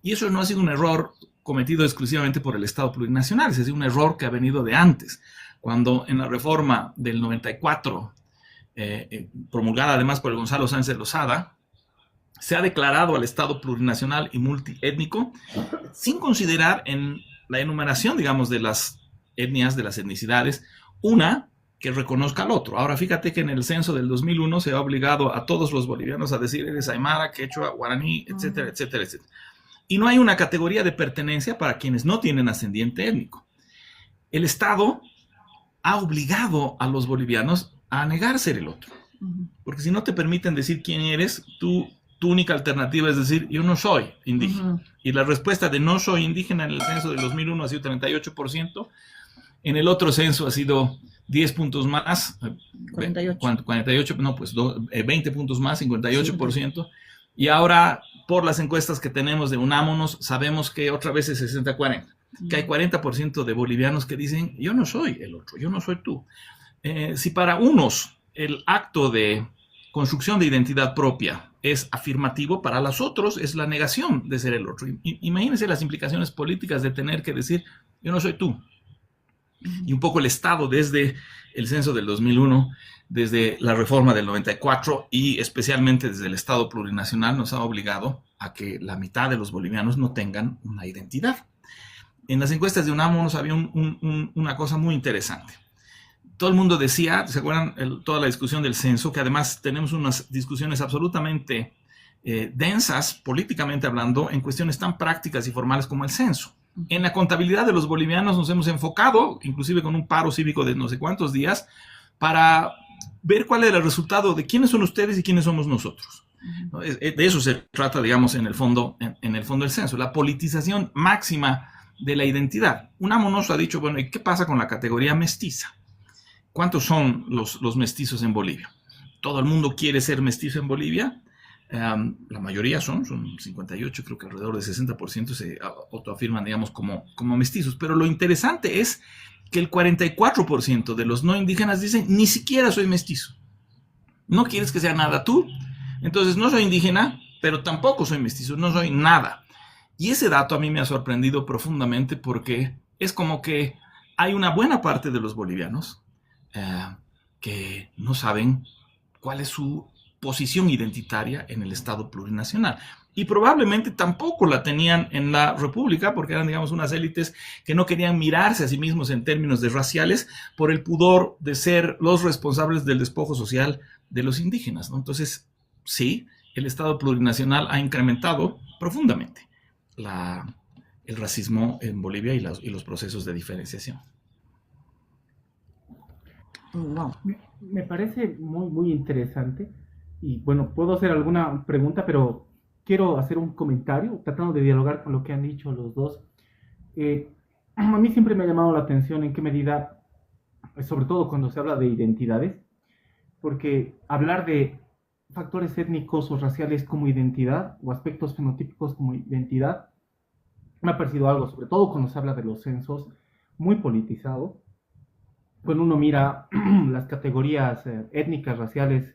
Y eso no ha sido un error cometido exclusivamente por el Estado plurinacional, es decir, un error que ha venido de antes, cuando en la reforma del 94, promulgada además por el Gonzalo Sáenz de Lozada, se ha declarado al Estado plurinacional y multiétnico sin considerar en la enumeración, digamos, de las etnias, de las etnicidades, una que reconozca al otro. Ahora, fíjate que en el censo del 2001 se ha obligado a todos los bolivianos a decir eres aymara, quechua, guaraní, etcétera, etcétera, etcétera. Y no hay una categoría de pertenencia para quienes no tienen ascendiente étnico. El Estado ha obligado a los bolivianos a negar ser el otro. Porque si no te permiten decir quién eres, tu única alternativa es decir, yo no soy indígena. Y la respuesta de no soy indígena en el censo del 2001 ha sido 38%. En el otro censo ha sido 10 puntos más. 48, no, pues 20 puntos más, 58%. Sí. Y ahora, por las encuestas que tenemos de Unámonos, sabemos que otra vez es 60-40. Que hay 40% de bolivianos que dicen, yo no soy el otro, yo no soy tú. Si para unos el acto de construcción de identidad propia es afirmativo, para los otros es la negación de ser el otro. Imagínense las implicaciones políticas de tener que decir, yo no soy tú. Y un poco el Estado desde el censo del 2001, desde la reforma del 94 y especialmente desde el Estado plurinacional nos ha obligado a que la mitad de los bolivianos no tengan una identidad. En las encuestas de UNAMO había una cosa muy interesante. Todo el mundo decía, ¿se acuerdan? Toda la discusión del censo, que además tenemos unas discusiones absolutamente densas, políticamente hablando, en cuestiones tan prácticas y formales como el censo. En la contabilidad de los bolivianos nos hemos enfocado, inclusive con un paro cívico de no sé cuántos días, para ver cuál era el resultado de quiénes son ustedes y quiénes somos nosotros. ¿No? De eso se trata, digamos, en el fondo del censo, la politización máxima de la identidad. UNAMO nos ha dicho, bueno, ¿y qué pasa con la categoría mestiza? ¿Cuántos son los mestizos en Bolivia? ¿Todo el mundo quiere ser mestizo en Bolivia? La mayoría son 58, creo que alrededor del 60% se autoafirman, digamos, como mestizos. Pero lo interesante es que el 44% de los no indígenas dicen, ni siquiera soy mestizo. No quieres que sea nada tú. Entonces no soy indígena, pero tampoco soy mestizo, no soy nada. Y ese dato a mí me ha sorprendido profundamente porque es como que hay una buena parte de los bolivianos que no saben cuál es su posición identitaria en el Estado plurinacional. Y probablemente tampoco la tenían en la República, porque eran, digamos, unas élites que no querían mirarse a sí mismos en términos de raciales por el pudor de ser los responsables del despojo social de los indígenas, ¿no? Entonces, sí, el Estado plurinacional ha incrementado profundamente el racismo en Bolivia y los procesos de diferenciación. Wow. Me parece muy, muy interesante. Y bueno, puedo hacer alguna pregunta, pero quiero hacer un comentario, tratando de dialogar con lo que han dicho los dos. A mí siempre me ha llamado la atención en qué medida, sobre todo cuando se habla de identidades, porque hablar de factores étnicos o raciales como identidad, o aspectos fenotípicos como identidad, me ha parecido algo, sobre todo cuando se habla de los censos, muy politizado. Cuando uno mira las categorías étnicas, raciales,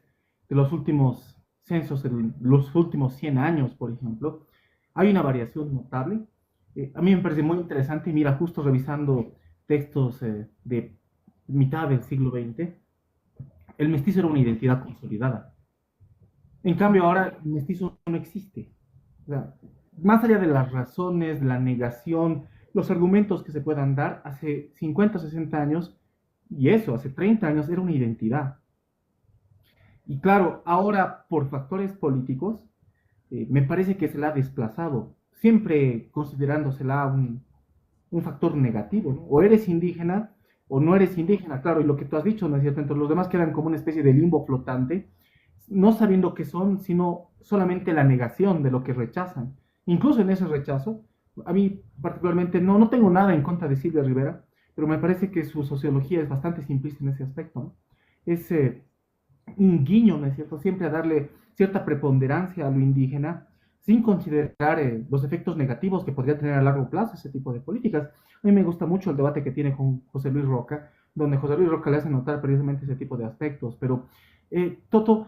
de los últimos censos, de los últimos 100 años, por ejemplo, hay una variación notable. A mí me parece muy interesante, y mira, justo revisando textos de mitad del siglo XX, el mestizo era una identidad consolidada. En cambio, ahora el mestizo no existe. O sea, más allá de las razones, la negación, los argumentos que se puedan dar, hace 50, 60 años, y eso, hace 30 años, era una identidad. Y claro, ahora por factores políticos, me parece que se la ha desplazado, siempre considerándosela un factor negativo, ¿no? O eres indígena o no eres indígena, claro, y lo que tú has dicho, ¿no es cierto? Entonces los demás quedan como una especie de limbo flotante, no sabiendo qué son, sino solamente la negación de lo que rechazan. Incluso en ese rechazo, a mí particularmente no tengo nada en contra de Silvia Rivera, pero me parece que su sociología es bastante simplista en ese aspecto, ¿no? Es un guiño, ¿no es cierto?, siempre a darle cierta preponderancia a lo indígena, sin considerar los efectos negativos que podría tener a largo plazo ese tipo de políticas. A mí me gusta mucho el debate que tiene con José Luis Roca, donde José Luis Roca le hace notar precisamente ese tipo de aspectos. Pero, Toto,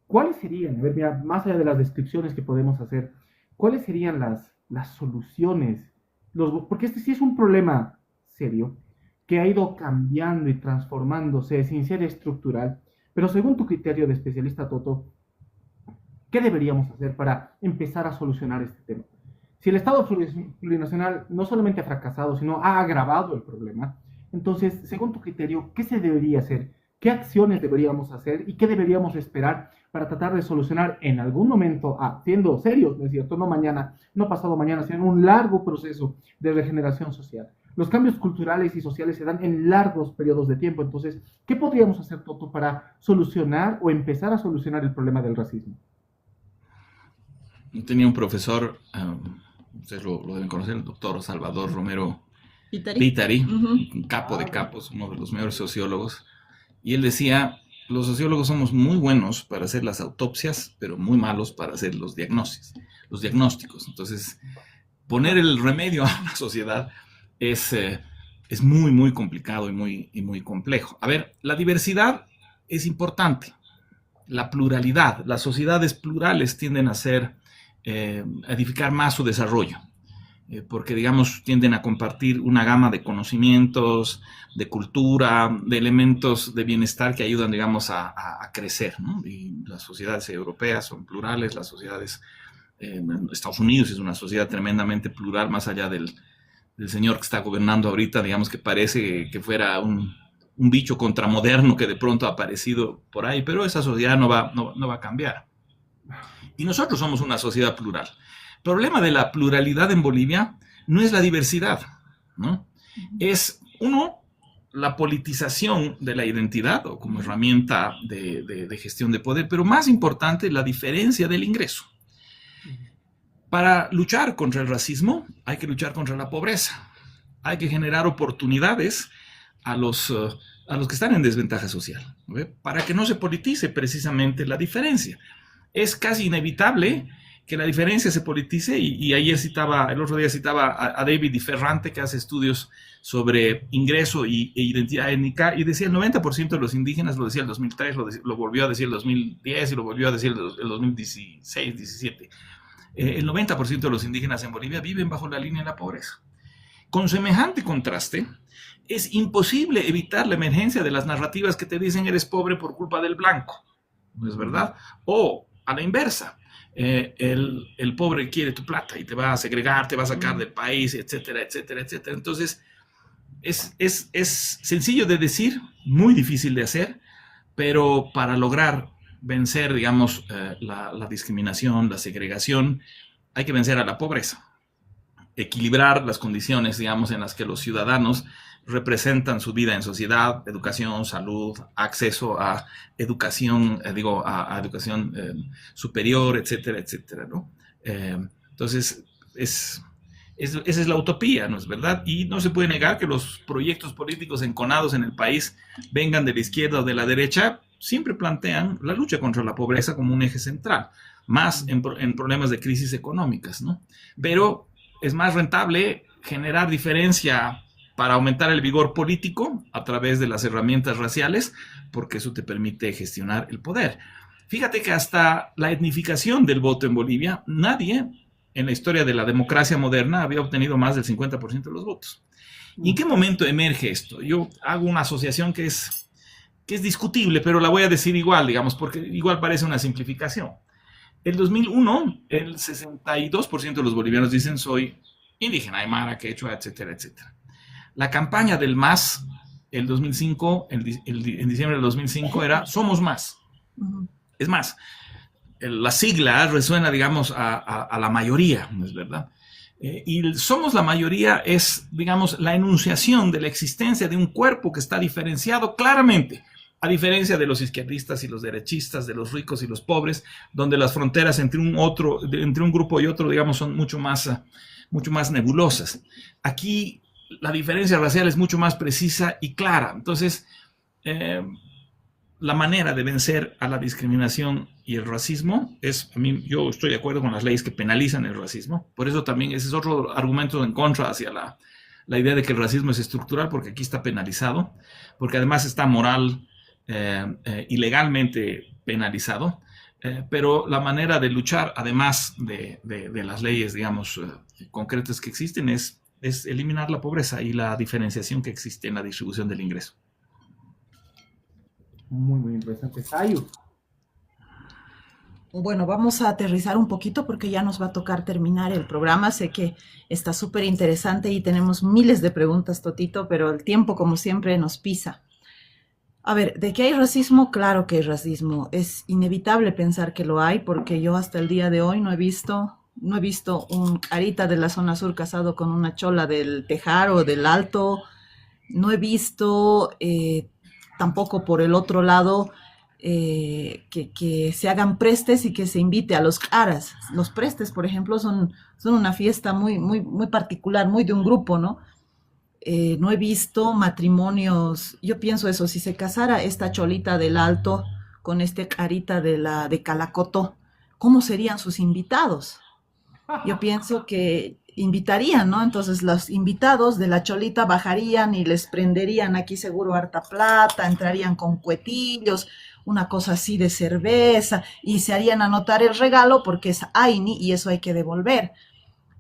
¿cuáles serían, a ver, mira, más allá de las descripciones que podemos hacer, cuáles serían las soluciones? Porque este sí es un problema serio, que ha ido cambiando y transformándose sin ser estructural. Pero según tu criterio de especialista, Toto, ¿qué deberíamos hacer para empezar a solucionar este tema? Si el Estado plurinacional no solamente ha fracasado, sino ha agravado el problema, entonces, según tu criterio, ¿qué se debería hacer? ¿Qué acciones deberíamos hacer y qué deberíamos esperar para tratar de solucionar en algún momento, siendo serios, ¿no es cierto? No mañana, no pasado mañana, sino en un largo proceso de regeneración social. Los cambios culturales y sociales se dan en largos periodos de tiempo. Entonces, ¿qué podríamos hacer, Toto, para solucionar o empezar a solucionar el problema del racismo? Yo tenía un profesor, ustedes lo deben conocer, el doctor Salvador Romero Pitari, un capo de capos, uno de los mejores sociólogos, y él decía, los sociólogos somos muy buenos para hacer las autopsias, pero muy malos para hacer los diagnósticos. Entonces, poner el remedio a una sociedad es muy, muy complicado y muy complejo. A ver, la diversidad es importante, la pluralidad, las sociedades plurales tienden a edificar más su desarrollo. porque, digamos, tienden a compartir una gama de conocimientos, de cultura, de elementos de bienestar que ayudan, digamos, a crecer, ¿no? Y las sociedades europeas son plurales, las sociedades, Estados Unidos es una sociedad tremendamente plural, más allá del señor que está gobernando ahorita, digamos, que parece que fuera un bicho contramoderno que de pronto ha aparecido por ahí, pero esa sociedad no va a cambiar. Y nosotros somos una sociedad plural. El problema de la pluralidad en Bolivia no es la diversidad, ¿no? Es, uno, la politización de la identidad o como herramienta de gestión de poder, pero más importante, la diferencia del ingreso. Para luchar contra el racismo hay que luchar contra la pobreza. Hay que generar oportunidades a los que están en desventaja social, ¿ve? Para que no se politice precisamente la diferencia. Es casi inevitable que la diferencia se politice y el otro día citaba a David Di Ferrante, que hace estudios sobre ingreso e identidad étnica, y decía el 90% de los indígenas, lo decía el 2003, lo volvió a decir el 2010 y lo volvió a decir el 2016, 17. El 90% de los indígenas en Bolivia viven bajo la línea de la pobreza. Con semejante contraste, es imposible evitar la emergencia de las narrativas que te dicen eres pobre por culpa del blanco, ¿no es verdad? O a la inversa, el pobre quiere tu plata y te va a segregar, te va a sacar del país, etcétera, etcétera, etcétera. Entonces, es sencillo de decir, muy difícil de hacer, pero para lograr vencer, digamos, la discriminación, la segregación, hay que vencer a la pobreza. Equilibrar las condiciones, digamos, en las que los ciudadanos representan su vida en sociedad, educación, salud, acceso a educación, a educación superior, etcétera, etcétera, ¿no? Entonces, esa es la utopía, ¿no es verdad? Y no se puede negar que los proyectos políticos enconados en el país, vengan de la izquierda o de la derecha, siempre plantean la lucha contra la pobreza como un eje central, más en problemas de crisis económicas, ¿no? Pero es más rentable generar diferencia para aumentar el vigor político a través de las herramientas raciales, porque eso te permite gestionar el poder. Fíjate que hasta la etnificación del voto en Bolivia, nadie en la historia de la democracia moderna había obtenido más del 50% de los votos. ¿Y en qué momento emerge esto? Yo hago una asociación que es discutible, pero la voy a decir igual, digamos, porque igual parece una simplificación. En 2001, el 62% de los bolivianos dicen soy indígena, aymara, quechua, etcétera, etcétera. La campaña del MAS, el 2005, en diciembre del 2005, era Somos Más. Es más, la sigla resuena, digamos, a la mayoría, ¿no es verdad? Y Somos la mayoría es, digamos, la enunciación de la existencia de un cuerpo que está diferenciado claramente, a diferencia de los izquierdistas y los derechistas, de los ricos y los pobres, donde las fronteras entre un grupo y otro, digamos, son mucho más nebulosas. Aquí la diferencia racial es mucho más precisa y clara. Entonces, la manera de vencer a la discriminación y el racismo es, yo estoy de acuerdo con las leyes que penalizan el racismo. Por eso también ese es otro argumento en contra hacia la idea de que el racismo es estructural, porque aquí está penalizado, porque además está moral y legalmente penalizado. Pero la manera de luchar, además de las leyes, digamos, concretas que existen, es eliminar la pobreza y la diferenciación que existe en la distribución del ingreso. Muy, muy interesante. Sayu. Bueno, vamos a aterrizar un poquito porque ya nos va a tocar terminar el programa. Sé que está súper interesante y tenemos miles de preguntas, Totito, pero el tiempo, como siempre, nos pisa. A ver, ¿de qué hay racismo? Claro que hay racismo. Es inevitable pensar que lo hay porque yo hasta el día de hoy no he visto un carita de la zona sur casado con una chola del Tejar o del Alto. No he visto tampoco por el otro lado que se hagan prestes y que se invite a los caras. Los prestes, por ejemplo, son una fiesta muy, muy, muy particular, muy de un grupo, ¿no? No he visto matrimonios. Yo pienso eso, si se casara esta cholita del Alto con este carita de Calacoto, ¿cómo serían sus invitados? Yo pienso que invitarían, ¿no? Entonces los invitados de la cholita bajarían y les prenderían aquí seguro harta plata, entrarían con cuetillos, una cosa así de cerveza, y se harían anotar el regalo porque es AINI y eso hay que devolver.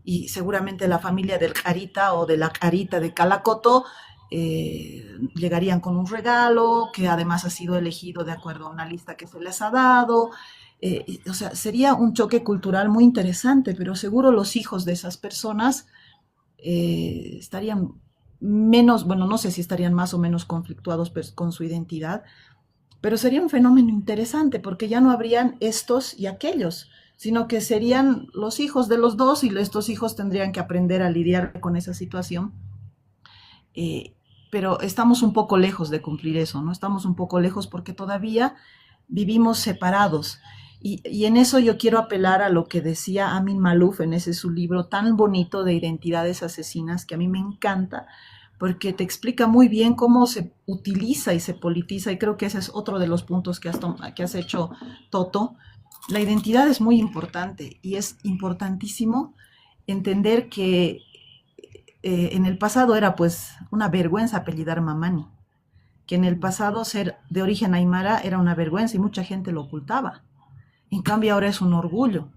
y seguramente la familia del Carita o de la Carita de Calacoto llegarían con un regalo que además ha sido elegido de acuerdo a una lista que se les ha dado. O sea, sería un choque cultural muy interesante, pero seguro los hijos de esas personas estarían menos, bueno, no sé si estarían más o menos conflictuados pues, con su identidad, pero sería un fenómeno interesante porque ya no habrían estos y aquellos, sino que serían los hijos de los dos y estos hijos tendrían que aprender a lidiar con esa situación. Pero estamos un poco lejos de cumplir eso, ¿no? Estamos un poco lejos porque todavía vivimos separados. Y en eso yo quiero apelar a lo que decía Amin Maalouf en ese su libro tan bonito de Identidades Asesinas, que a mí me encanta, porque te explica muy bien cómo se utiliza y se politiza, y creo que ese es otro de los puntos que has hecho, Toto. La identidad es muy importante y es importantísimo entender que en el pasado era pues una vergüenza apellidar Mamani, que en el pasado ser de origen aymara era una vergüenza y mucha gente lo ocultaba. En cambio ahora es un orgullo.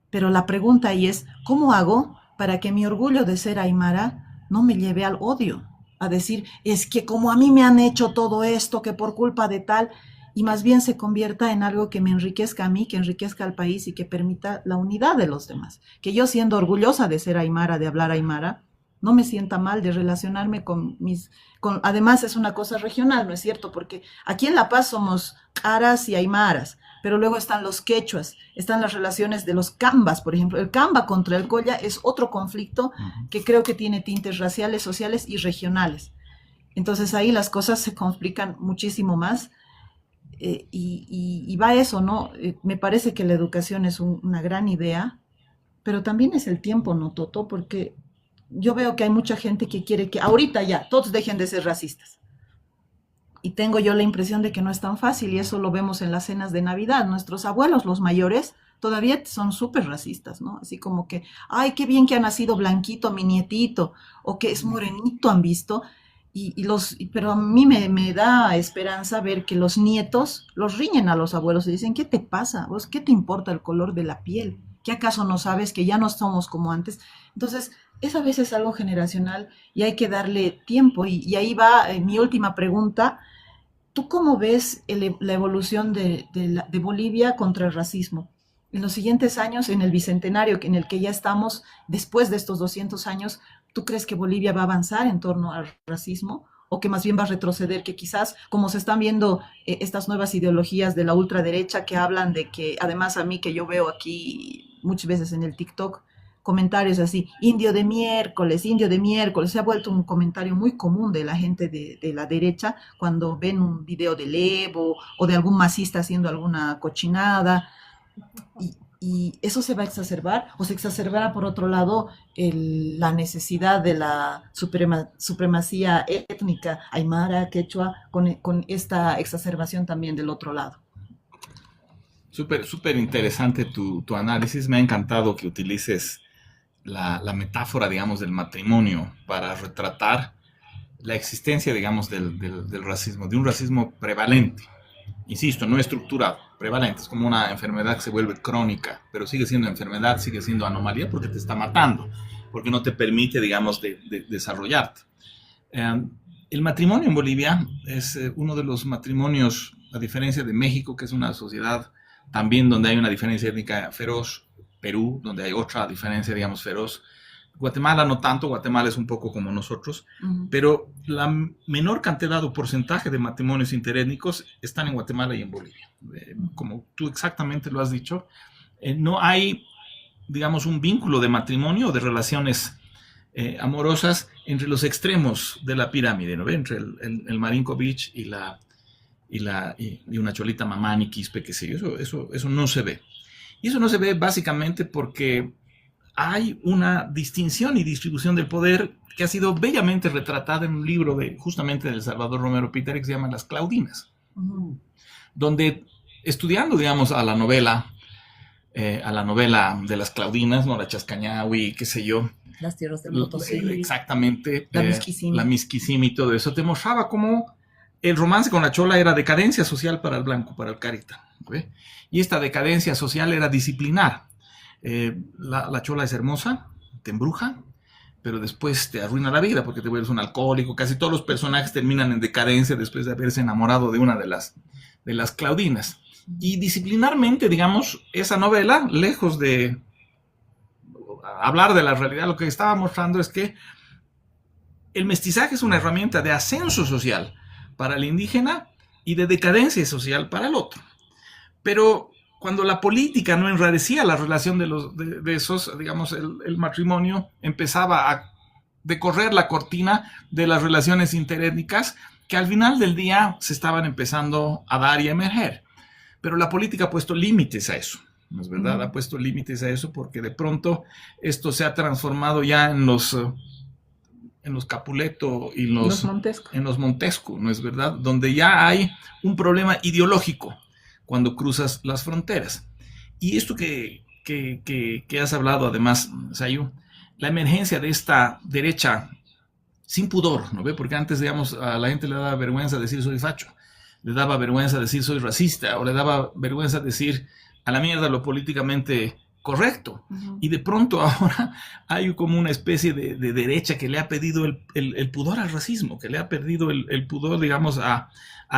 Pero la pregunta ahí es, ¿cómo hago para que mi orgullo de ser aymara no me lleve al odio? A decir, es que como a mí me han hecho todo esto, que por culpa de tal, y más bien se convierta en algo que me enriquezca a mí, que enriquezca al país y que permita la unidad de los demás. Que yo siendo orgullosa de ser aymara, de hablar aymara, no me sienta mal de relacionarme además es una cosa regional, ¿no es cierto? Porque aquí en La Paz somos aras y aymaras, pero luego están los quechuas, están las relaciones de los cambas, por ejemplo. El camba contra el colla es otro conflicto que creo que tiene tintes raciales, sociales y regionales. Entonces ahí las cosas se complican muchísimo más y va eso, ¿no? Me parece que la educación es una gran idea, pero también es el tiempo, ¿no, Toto? Porque yo veo que hay mucha gente que quiere que ahorita ya todos dejen de ser racistas. Y tengo yo la impresión de que no es tan fácil y eso lo vemos en las cenas de Navidad. Nuestros abuelos, los mayores, todavía son súper racistas, ¿no? Así como que, ay, qué bien que ha nacido blanquito mi nietito o que es morenito, han visto. Pero a mí me da esperanza ver que los nietos los riñen a los abuelos y dicen, ¿qué te pasa? ¿Vos qué te importa el color de la piel? ¿Qué acaso no sabes que ya no somos como antes? Entonces, es a veces algo generacional y hay que darle tiempo. Y ahí va mi última pregunta. ¿Tú cómo ves la evolución de Bolivia contra el racismo? En los siguientes años, en el bicentenario en el que ya estamos, después de estos 200 años, ¿tú crees que Bolivia va a avanzar en torno al racismo? ¿O que más bien va a retroceder? Que quizás, como se están viendo estas nuevas ideologías de la ultraderecha que hablan de que, además a mí que yo veo aquí muchas veces en el TikTok, comentarios así, indio de miércoles, se ha vuelto un comentario muy común de la gente de la derecha cuando ven un video del Evo o de algún masista haciendo alguna cochinada, y eso se va a exacerbar, o se exacerbará por otro lado la necesidad de la supremacía étnica aymara, quechua, con esta exacerbación también del otro lado. Súper interesante tu análisis. Me ha encantado que utilices la metáfora, digamos, del matrimonio para retratar la existencia, digamos, del racismo, de un racismo prevalente. Insisto, no estructurado, prevalente. Es como una enfermedad que se vuelve crónica, pero sigue siendo enfermedad, sigue siendo anomalía porque te está matando, porque no te permite, digamos, de desarrollarte. El matrimonio en Bolivia es uno de los matrimonios, a diferencia de México, que es una sociedad también donde hay una diferencia étnica feroz, Perú, donde hay otra diferencia, digamos, feroz. Guatemala no tanto, Guatemala es un poco como nosotros, pero la menor cantidad o porcentaje de matrimonios interétnicos están en Guatemala y en Bolivia. Como tú exactamente lo has dicho, no hay, digamos, un vínculo de matrimonio o de relaciones amorosas entre los extremos de la pirámide, ¿no? Entre el Marinkovic y una cholita Mamani, Quispe, qué sé yo, eso no se ve. Y eso no se ve básicamente porque hay una distinción y distribución del poder que ha sido bellamente retratada en un libro justamente del Salvador Romero Piteri que se llama Las Claudinas, donde estudiando, digamos, a la novela de las Claudinas, ¿no? La Chascañahui, qué sé yo. Las tierras del Potosí. Exactamente. La Misquisimi. La Misquisimi y todo eso. Te mostraba cómo el romance con la chola era decadencia social para el blanco, para el carita. ¿Ve? Y esta decadencia social era disciplinar. La chola es hermosa, te embruja, pero después te arruina la vida porque te vuelves un alcohólico. Casi todos los personajes terminan en decadencia después de haberse enamorado de una de las Claudinas. Y disciplinarmente, digamos, esa novela, lejos de hablar de la realidad, lo que estaba mostrando es que el mestizaje es una herramienta de ascenso social para el indígena y de decadencia social para el otro. Pero cuando la política no enrarecía la relación de esos, digamos, el matrimonio empezaba a decorrer la cortina de las relaciones interétnicas que al final del día se estaban empezando a dar y a emerger. Pero la política ha puesto límites a eso, ¿no es verdad? Ha puesto límites a eso porque de pronto esto se ha transformado ya en los Capuleto y en los Montesco, ¿no es verdad? Donde ya hay un problema ideológico cuando cruzas las fronteras. Y esto que has hablado además, Sayu, la emergencia de esta derecha sin pudor, ¿no ve? Porque antes, digamos, a la gente le daba vergüenza decir soy facho, le daba vergüenza decir soy racista, o le daba vergüenza decir a la mierda lo políticamente correcto. Y de pronto ahora hay como una especie de derecha que le ha pedido el pudor al racismo, que le ha perdido el pudor, digamos, a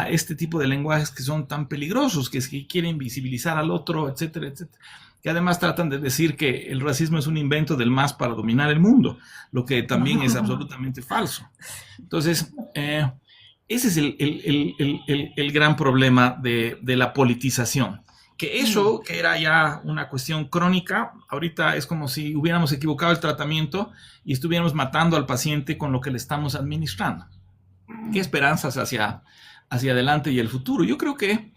este tipo de lenguajes que son tan peligrosos, que quieren visibilizar al otro, etcétera, etcétera. Que además tratan de decir que el racismo es un invento del MAS para dominar el mundo, lo que también es absolutamente falso. Entonces, ese es el gran problema de la politización. Que eso, que era ya una cuestión crónica, ahorita es como si hubiéramos equivocado el tratamiento y estuviéramos matando al paciente con lo que le estamos administrando. ¿Qué esperanzas hacia adelante y el futuro? Yo creo que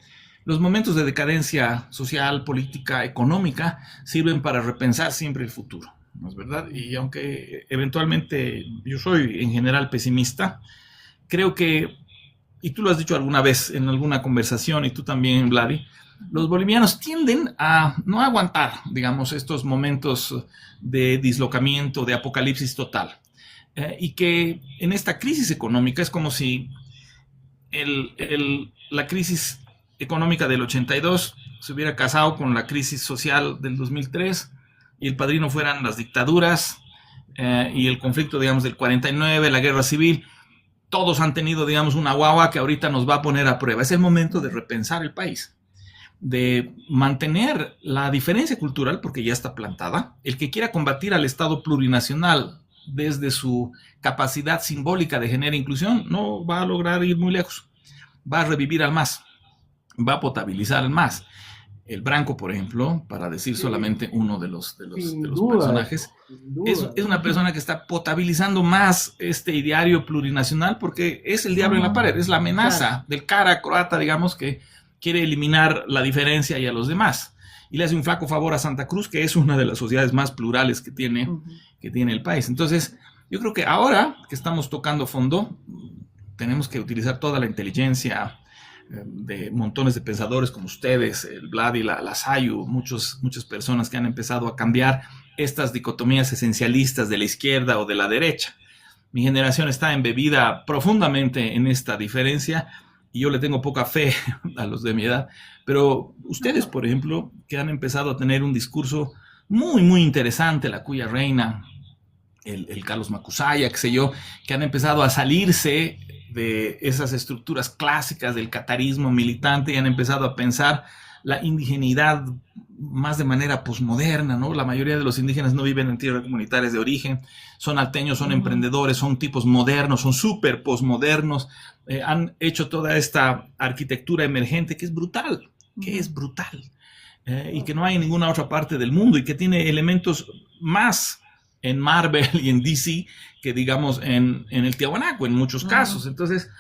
los momentos de decadencia social, política, económica sirven para repensar siempre el futuro, ¿no es verdad? Y aunque eventualmente yo soy en general pesimista, creo que, y tú lo has dicho alguna vez en alguna conversación, y tú también, Vladi, los bolivianos tienden a no aguantar, digamos, estos momentos de dislocamiento, de apocalipsis total. Y que en esta crisis económica es como si la crisis económica del 82 se hubiera casado con la crisis social del 2003 y el padrino fueran las dictaduras y el conflicto, digamos, del 49, la guerra civil. Todos han tenido, digamos, una guagua que ahorita nos va a poner a prueba. Es el momento de repensar el país, de mantener la diferencia cultural, porque ya está plantada. El que quiera combatir al Estado plurinacional desde su capacidad simbólica de generar inclusión no va a lograr ir muy lejos. Va a revivir al MAS, va a potabilizar al MAS. El Branco, por ejemplo, para decir solamente uno de los personajes, es una persona que está potabilizando más este ideario plurinacional porque es el diablo en la pared, es la amenaza del cara croata, digamos, que quiere eliminar la diferencia y a los demás. Y le hace un flaco favor a Santa Cruz, que es una de las sociedades más plurales que tiene el país. Entonces, yo creo que ahora que estamos tocando fondo, tenemos que utilizar toda la inteligencia de montones de pensadores como ustedes, el Vlad y la Sayu, muchas personas que han empezado a cambiar estas dicotomías esencialistas de la izquierda o de la derecha. Mi generación está embebida profundamente en esta diferencia y yo le tengo poca fe a los de mi edad, pero ustedes, por ejemplo, que han empezado a tener un discurso muy, muy interesante, la cuya reina, el Carlos Macusaya, qué sé yo, que han empezado a salirse de esas estructuras clásicas del catarismo militante y han empezado a pensar la indigeneidad más de manera posmoderna, ¿no? La mayoría de los indígenas no viven en tierras comunitarias de origen, son alteños, son emprendedores, son tipos modernos, son súper posmodernos, han hecho toda esta arquitectura emergente que es brutal, y que no hay en ninguna otra parte del mundo y que tiene elementos más en Marvel y en DC que digamos en el Tiahuanaco en muchos casos. Entonces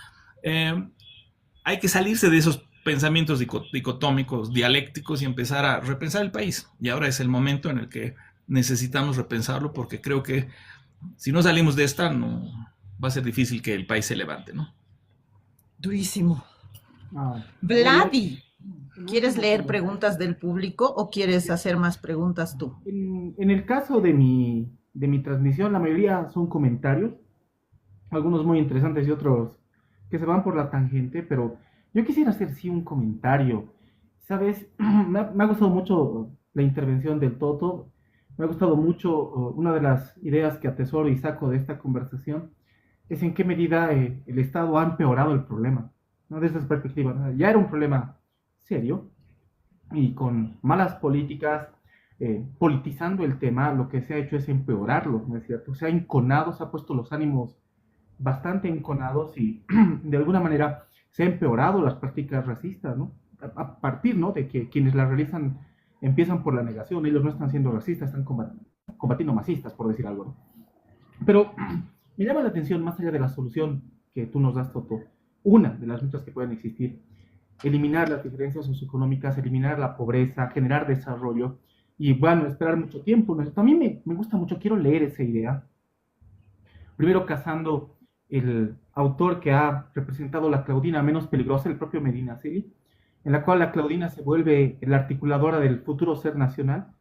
hay que salirse de esos pensamientos dicotómicos, dialécticos y empezar a repensar el país. Y ahora es el momento en el que necesitamos repensarlo porque creo que si no salimos de esta no va a ser difícil que el país se levante, ¿no? Durísimo. Vladi, ¿quieres leer preguntas del público o quieres hacer más preguntas tú? En el caso de mi transmisión, la mayoría son comentarios, algunos muy interesantes y otros que se van por la tangente, pero yo quisiera hacer sí un comentario. ¿Sabes? Me ha gustado mucho la intervención del Toto, Me ha gustado mucho, una de las ideas que atesoro y saco de esta conversación es en qué medida el Estado ha empeorado el problema, ¿no? Desde esa perspectiva, ¿no? Ya era un problema serio y con malas políticas, politizando el tema, lo que se ha hecho es empeorarlo, ¿no es cierto? Se ha enconado, se ha puesto los ánimos bastante enconados y de alguna manera se han empeorado las prácticas racistas, ¿no? A partir, ¿no?, de que quienes las realizan empiezan por la negación, ellos no están siendo racistas, están combatiendo masistas, por decir algo, ¿no? Pero me llama la atención, más allá de la solución que tú nos das, Toto, una de las muchas que pueden existir, eliminar las diferencias socioeconómicas, eliminar la pobreza, generar desarrollo, y bueno, esperar mucho tiempo, ¿no? A mí me gusta mucho, quiero leer esa idea, primero cazando el autor que ha representado la Claudina menos peligrosa, el propio Medinaceli, en la cual la Claudina se vuelve la articuladora del futuro ser nacional,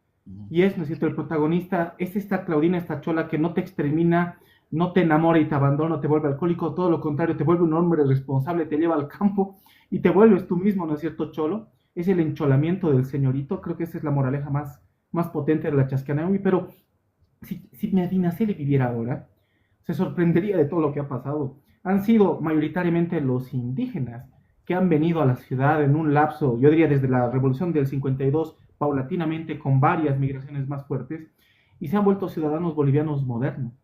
y es, ¿no es cierto?, el protagonista es esta Claudina, esta chola que no te extermina, no te enamora y te abandona, te vuelve alcohólico, todo lo contrario, te vuelve un hombre responsable, te lleva al campo y te vuelves tú mismo, ¿no es cierto, cholo? Es el encholamiento del señorito, creo que esa es la moraleja más potente de la Chasqueanahui, pero si Medinaceli viviera ahora, se sorprendería de todo lo que ha pasado. Han sido mayoritariamente los indígenas que han venido a la ciudad en un lapso, yo diría desde la revolución del 52, paulatinamente con varias migraciones más fuertes, y se han vuelto ciudadanos bolivianos modernos,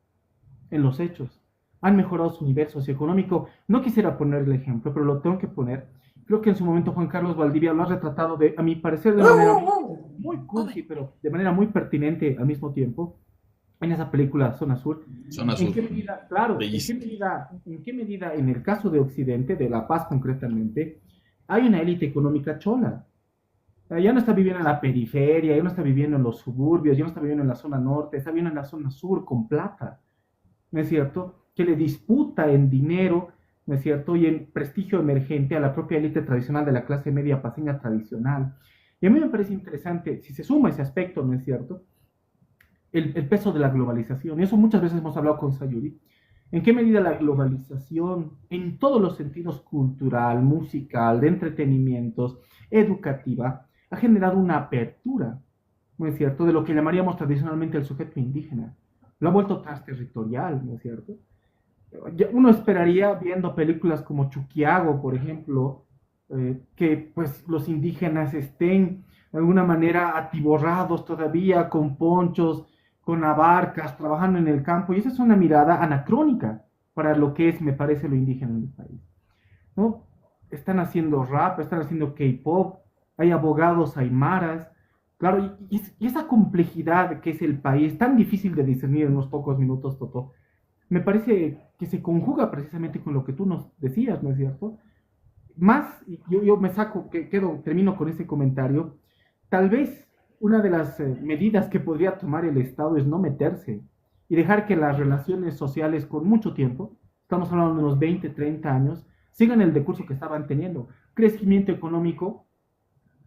en los hechos. Han mejorado su nivel socioeconómico. No quisiera poner el ejemplo, pero lo tengo que poner. Creo que en su momento Juan Carlos Valdivia lo ha retratado, a mi parecer, de manera muy cursi, pero de manera muy pertinente al mismo tiempo, en esa película Zona Sur. Zona ¿En Sur. qué medida, claro, en qué medida en el caso de Occidente, de La Paz concretamente, hay una élite económica chola? Ya no está viviendo en la periferia, ya no está viviendo en los suburbios, ya no está viviendo en la zona norte, está viviendo en la zona sur con plata, ¿no es cierto? Que le disputa en dinero, ¿no es cierto? Y en prestigio emergente a la propia élite tradicional de la clase media paseña tradicional. Y a mí me parece interesante, si se suma ese aspecto, ¿no es cierto?, el peso de la globalización. Y eso muchas veces hemos hablado con Sayuri. ¿En qué medida la globalización, en todos los sentidos, cultural, musical, de entretenimientos, educativa, ha generado una apertura, ¿no es cierto?, de lo que llamaríamos tradicionalmente el sujeto indígena? Lo ha vuelto transterritorial, ¿no es cierto? Uno esperaría, viendo películas como Chuquiago, por ejemplo, que pues los indígenas estén de alguna manera atiborrados todavía con ponchos, con abarcas, trabajando en el campo, y esa es una mirada anacrónica para lo que es, me parece, lo indígena en el país, ¿no? Están haciendo rap, están haciendo K-pop, hay abogados aymaras, claro, y esa complejidad que es el país, tan difícil de discernir en unos pocos minutos, Toto, me parece que se conjuga precisamente con lo que tú nos decías, ¿no es cierto? Más, yo me saco, termino con ese comentario, tal vez una de las medidas que podría tomar el Estado es no meterse y dejar que las relaciones sociales con mucho tiempo, estamos hablando de unos 20, 30 años, sigan el decurso que estaban teniendo. Crecimiento económico,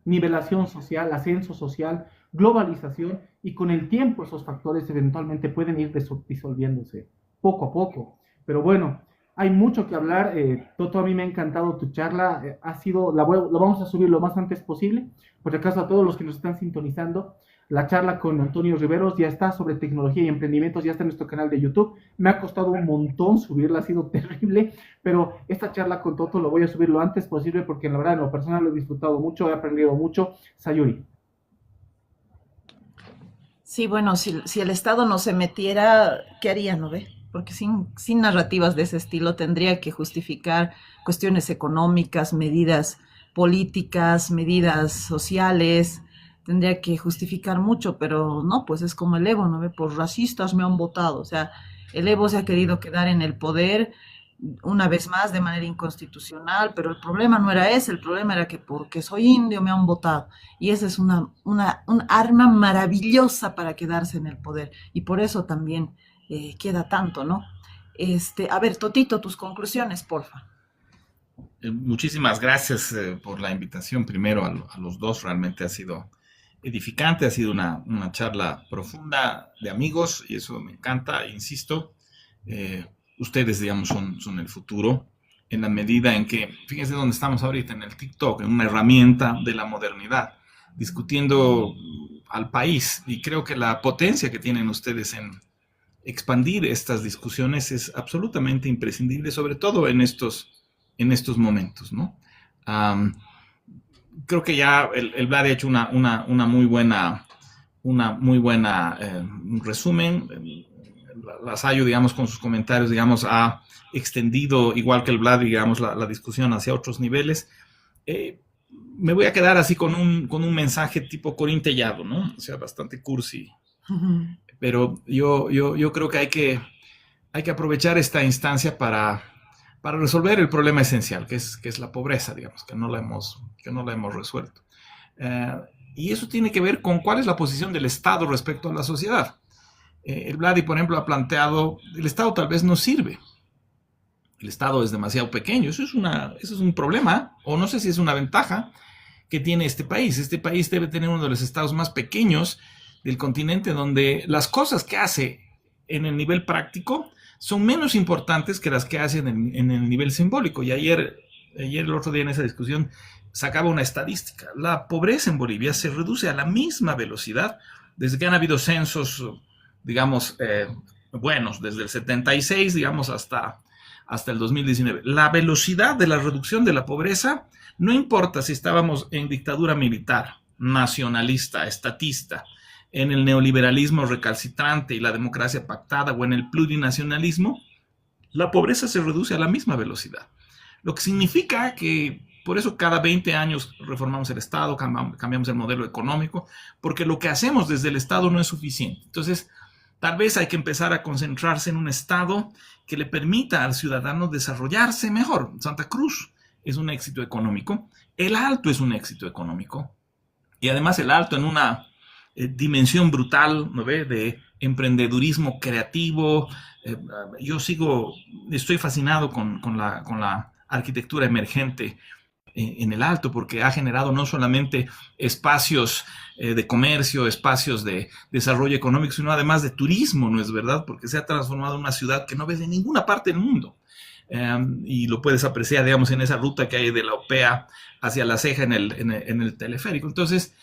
nivelación social, ascenso social, globalización, y con el tiempo esos factores eventualmente pueden ir disolviéndose poco a poco. Pero bueno, hay mucho que hablar. Toto, a mí me ha encantado tu charla. Lo vamos a subir lo más antes posible. Por si acaso, a todos los que nos están sintonizando, la charla con Antonio Riveros ya está sobre tecnología y emprendimientos, ya está en nuestro canal de YouTube. Me ha costado un montón subirla, ha sido terrible, pero esta charla con Toto lo voy a subir lo antes posible porque la verdad en lo personal lo he disfrutado mucho, he aprendido mucho. Sayuri. Sí, bueno, si el Estado no se metiera, ¿qué haría, no ve? Porque sin narrativas de ese estilo tendría que justificar cuestiones económicas, medidas políticas, medidas sociales, tendría que justificar mucho, pero no, pues es como el Evo, ¿no ve? Por racistas me han votado, o sea, el Evo se ha querido quedar en el poder una vez más de manera inconstitucional, pero el problema no era ese, el problema era que porque soy indio me han votado, y esa es un arma maravillosa para quedarse en el poder, y por eso también queda tanto, ¿no? A ver, Totito, tus conclusiones, porfa. Muchísimas gracias por la invitación primero a los dos, realmente ha sido edificante, ha sido una charla profunda de amigos y eso me encanta, insisto, ustedes digamos son el futuro en la medida en que, fíjense dónde estamos ahorita en el TikTok, en una herramienta de la modernidad, discutiendo al país, y creo que la potencia que tienen ustedes en expandir estas discusiones es absolutamente imprescindible, sobre todo en estos momentos, ¿no? Um, Creo que ya el Vlad ha hecho una muy buena, un resumen. Lasayo, digamos, con sus comentarios, digamos, ha extendido, igual que el Vlad, digamos, la discusión hacia otros niveles. Me voy a quedar así con un mensaje tipo corintellado, ¿no? O sea, bastante cursi. Pero yo creo que hay que aprovechar esta instancia para resolver el problema esencial, que es la pobreza, digamos, que no la hemos resuelto. Y eso tiene que ver con cuál es la posición del Estado respecto a la sociedad. El Vladi, por ejemplo, ha planteado, el Estado tal vez no sirve. El Estado es demasiado pequeño. Eso es un problema, o no sé si es una ventaja que tiene este país. Este país debe tener uno de los estados más pequeños del continente, donde las cosas que hace en el nivel práctico son menos importantes que las que hace en el nivel simbólico. Y ayer, el otro día en esa discusión, sacaba una estadística. La pobreza en Bolivia se reduce a la misma velocidad desde que han habido censos, digamos, buenos, desde el 76, digamos, hasta el 2019. La velocidad de la reducción de la pobreza, no importa si estábamos en dictadura militar, nacionalista, estatista, en el neoliberalismo recalcitrante y la democracia pactada o en el plurinacionalismo, la pobreza se reduce a la misma velocidad. Lo que significa que por eso cada 20 años reformamos el Estado, cambiamos el modelo económico, porque lo que hacemos desde el Estado no es suficiente. Entonces, tal vez hay que empezar a concentrarse en un Estado que le permita al ciudadano desarrollarse mejor. Santa Cruz es un éxito económico, el Alto es un éxito económico, y además el Alto en una dimensión brutal, ¿no ve?, de emprendedurismo creativo. Yo estoy fascinado con la arquitectura emergente en el Alto, porque ha generado no solamente espacios de comercio, espacios de desarrollo económico, sino además de turismo, ¿no es verdad? Porque se ha transformado en una ciudad que no ves en ninguna parte del mundo. Y lo puedes apreciar, digamos, en esa ruta que hay de la Opea hacia La Ceja en el teleférico. Entonces,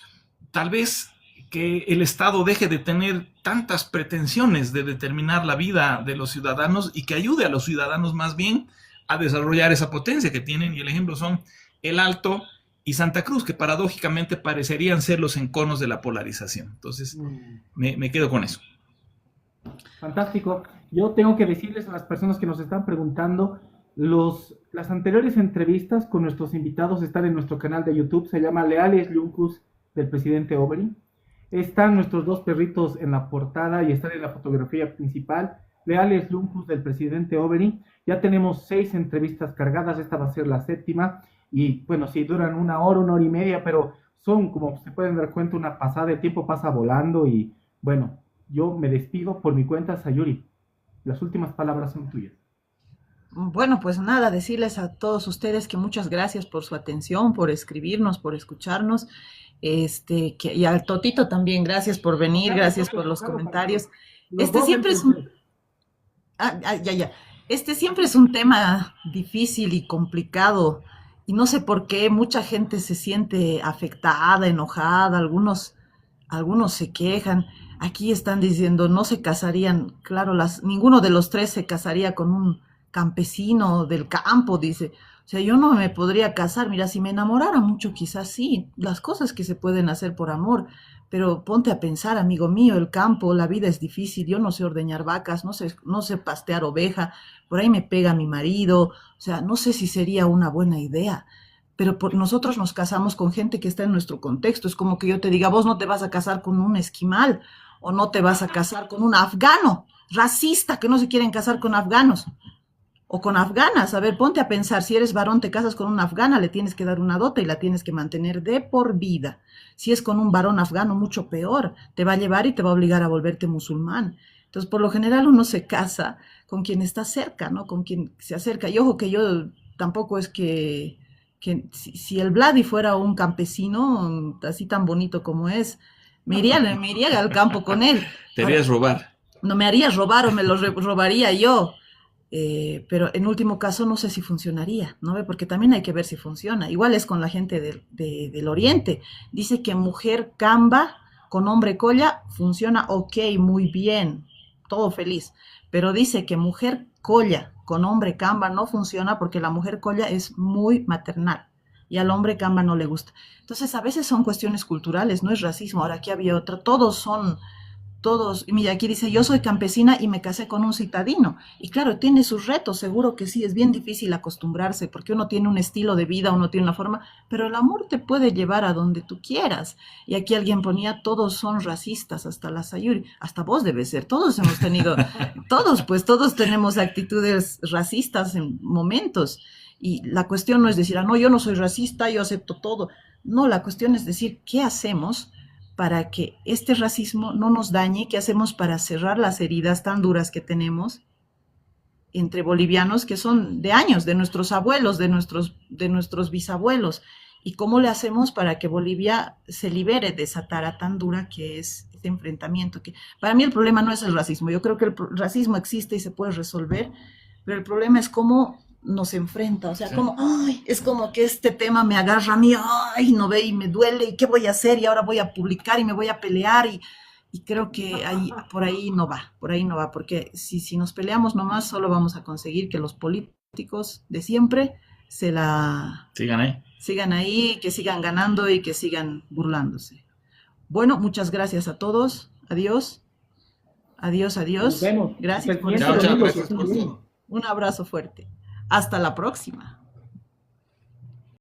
tal vez que el Estado deje de tener tantas pretensiones de determinar la vida de los ciudadanos y que ayude a los ciudadanos más bien a desarrollar esa potencia que tienen. Y el ejemplo son el Alto y Santa Cruz, que paradójicamente parecerían ser los enconos de la polarización. Entonces, me quedo con eso. Fantástico. Yo tengo que decirles a las personas que nos están preguntando, las anteriores entrevistas con nuestros invitados están en nuestro canal de YouTube, se llama Leales Yuncus del presidente Oberyn. Están nuestros dos perritos en la portada y están en la fotografía principal. Leales Yuncus del presidente Oberyn. Ya tenemos 6 entrevistas cargadas, esta va a ser la 7ª. Y bueno, sí, duran 1 hora, 1 hora y media, pero son, como se pueden dar cuenta, una pasada. El tiempo pasa volando y bueno, yo me despido por mi cuenta, Sayuri. Las últimas palabras son tuyas. Bueno, pues nada, decirles a todos ustedes que muchas gracias por su atención, por escribirnos, por escucharnos. Y al Totito también, gracias por venir, gracias por los comentarios. Siempre es un... Este siempre es un tema difícil y complicado, y no sé por qué mucha gente se siente afectada, enojada, algunos se quejan. Aquí están diciendo, no se casarían, claro, ninguno de los 3 se casaría con un campesino del campo, dice. O sea, yo no me podría casar. Mira, si me enamorara mucho, quizás sí, las cosas que se pueden hacer por amor, pero ponte a pensar, amigo mío, el campo, la vida es difícil, yo no sé ordeñar vacas, no sé pastear oveja, por ahí me pega mi marido, o sea, no sé si sería una buena idea. Pero nosotros nos casamos con gente que está en nuestro contexto. Es como que yo te diga, vos no te vas a casar con un esquimal, o no te vas a casar con un afgano racista, que no se quieren casar con afganos. O con afganas. A ver, ponte a pensar, si eres varón te casas con una afgana, le tienes que dar una dote y la tienes que mantener de por vida. Si es con un varón afgano, mucho peor, te va a llevar y te va a obligar a volverte musulmán. Entonces, por lo general uno se casa con quien está cerca, ¿no? Con quien se acerca. Y ojo que yo tampoco es que si el Vladi fuera un campesino así tan bonito como es, me iría al campo con él. Te harías robar. No me harías robar o me lo robaría yo. Pero en último caso no sé si funcionaría, ¿no? Porque también hay que ver si funciona. Igual es con la gente del Oriente. Dice que mujer camba con hombre colla funciona ok, muy bien, todo feliz. Pero dice que mujer colla con hombre camba no funciona porque la mujer colla es muy maternal y al hombre camba no le gusta. Entonces, a veces son cuestiones culturales, no es racismo. Ahora aquí había otra, todos, mira, aquí dice, yo soy campesina y me casé con un citadino. Y claro, tiene sus retos, seguro que sí, es bien difícil acostumbrarse, porque uno tiene un estilo de vida, uno tiene una forma, pero el amor te puede llevar a donde tú quieras. Y aquí alguien ponía, todos son racistas, hasta la Sayuri, hasta vos debes ser, todos hemos tenido, todos tenemos actitudes racistas en momentos. Y la cuestión no es decir, no, yo no soy racista, yo acepto todo. No, la cuestión es decir, ¿qué hacemos para que este racismo no nos dañe? ¿Qué hacemos para cerrar las heridas tan duras que tenemos entre bolivianos que son de años, de nuestros abuelos, de nuestros bisabuelos? ¿Y cómo le hacemos para que Bolivia se libere de esa tara tan dura que es este enfrentamiento? Que para mí el problema no es el racismo, yo creo que el racismo existe y se puede resolver, pero el problema es cómo nos enfrenta, o sea, como, ay, es como que este tema me agarra a mí, ay, no ve y me duele, y qué voy a hacer, y ahora voy a publicar y me voy a pelear, y creo que por ahí no va, porque si nos peleamos nomás, solo vamos a conseguir que los políticos de siempre sigan ahí, que sigan ganando y que sigan burlándose. Bueno, muchas gracias a todos, adiós. Nos vemos. Gracias por Chao, gracias por todo. Un abrazo fuerte. Hasta la próxima.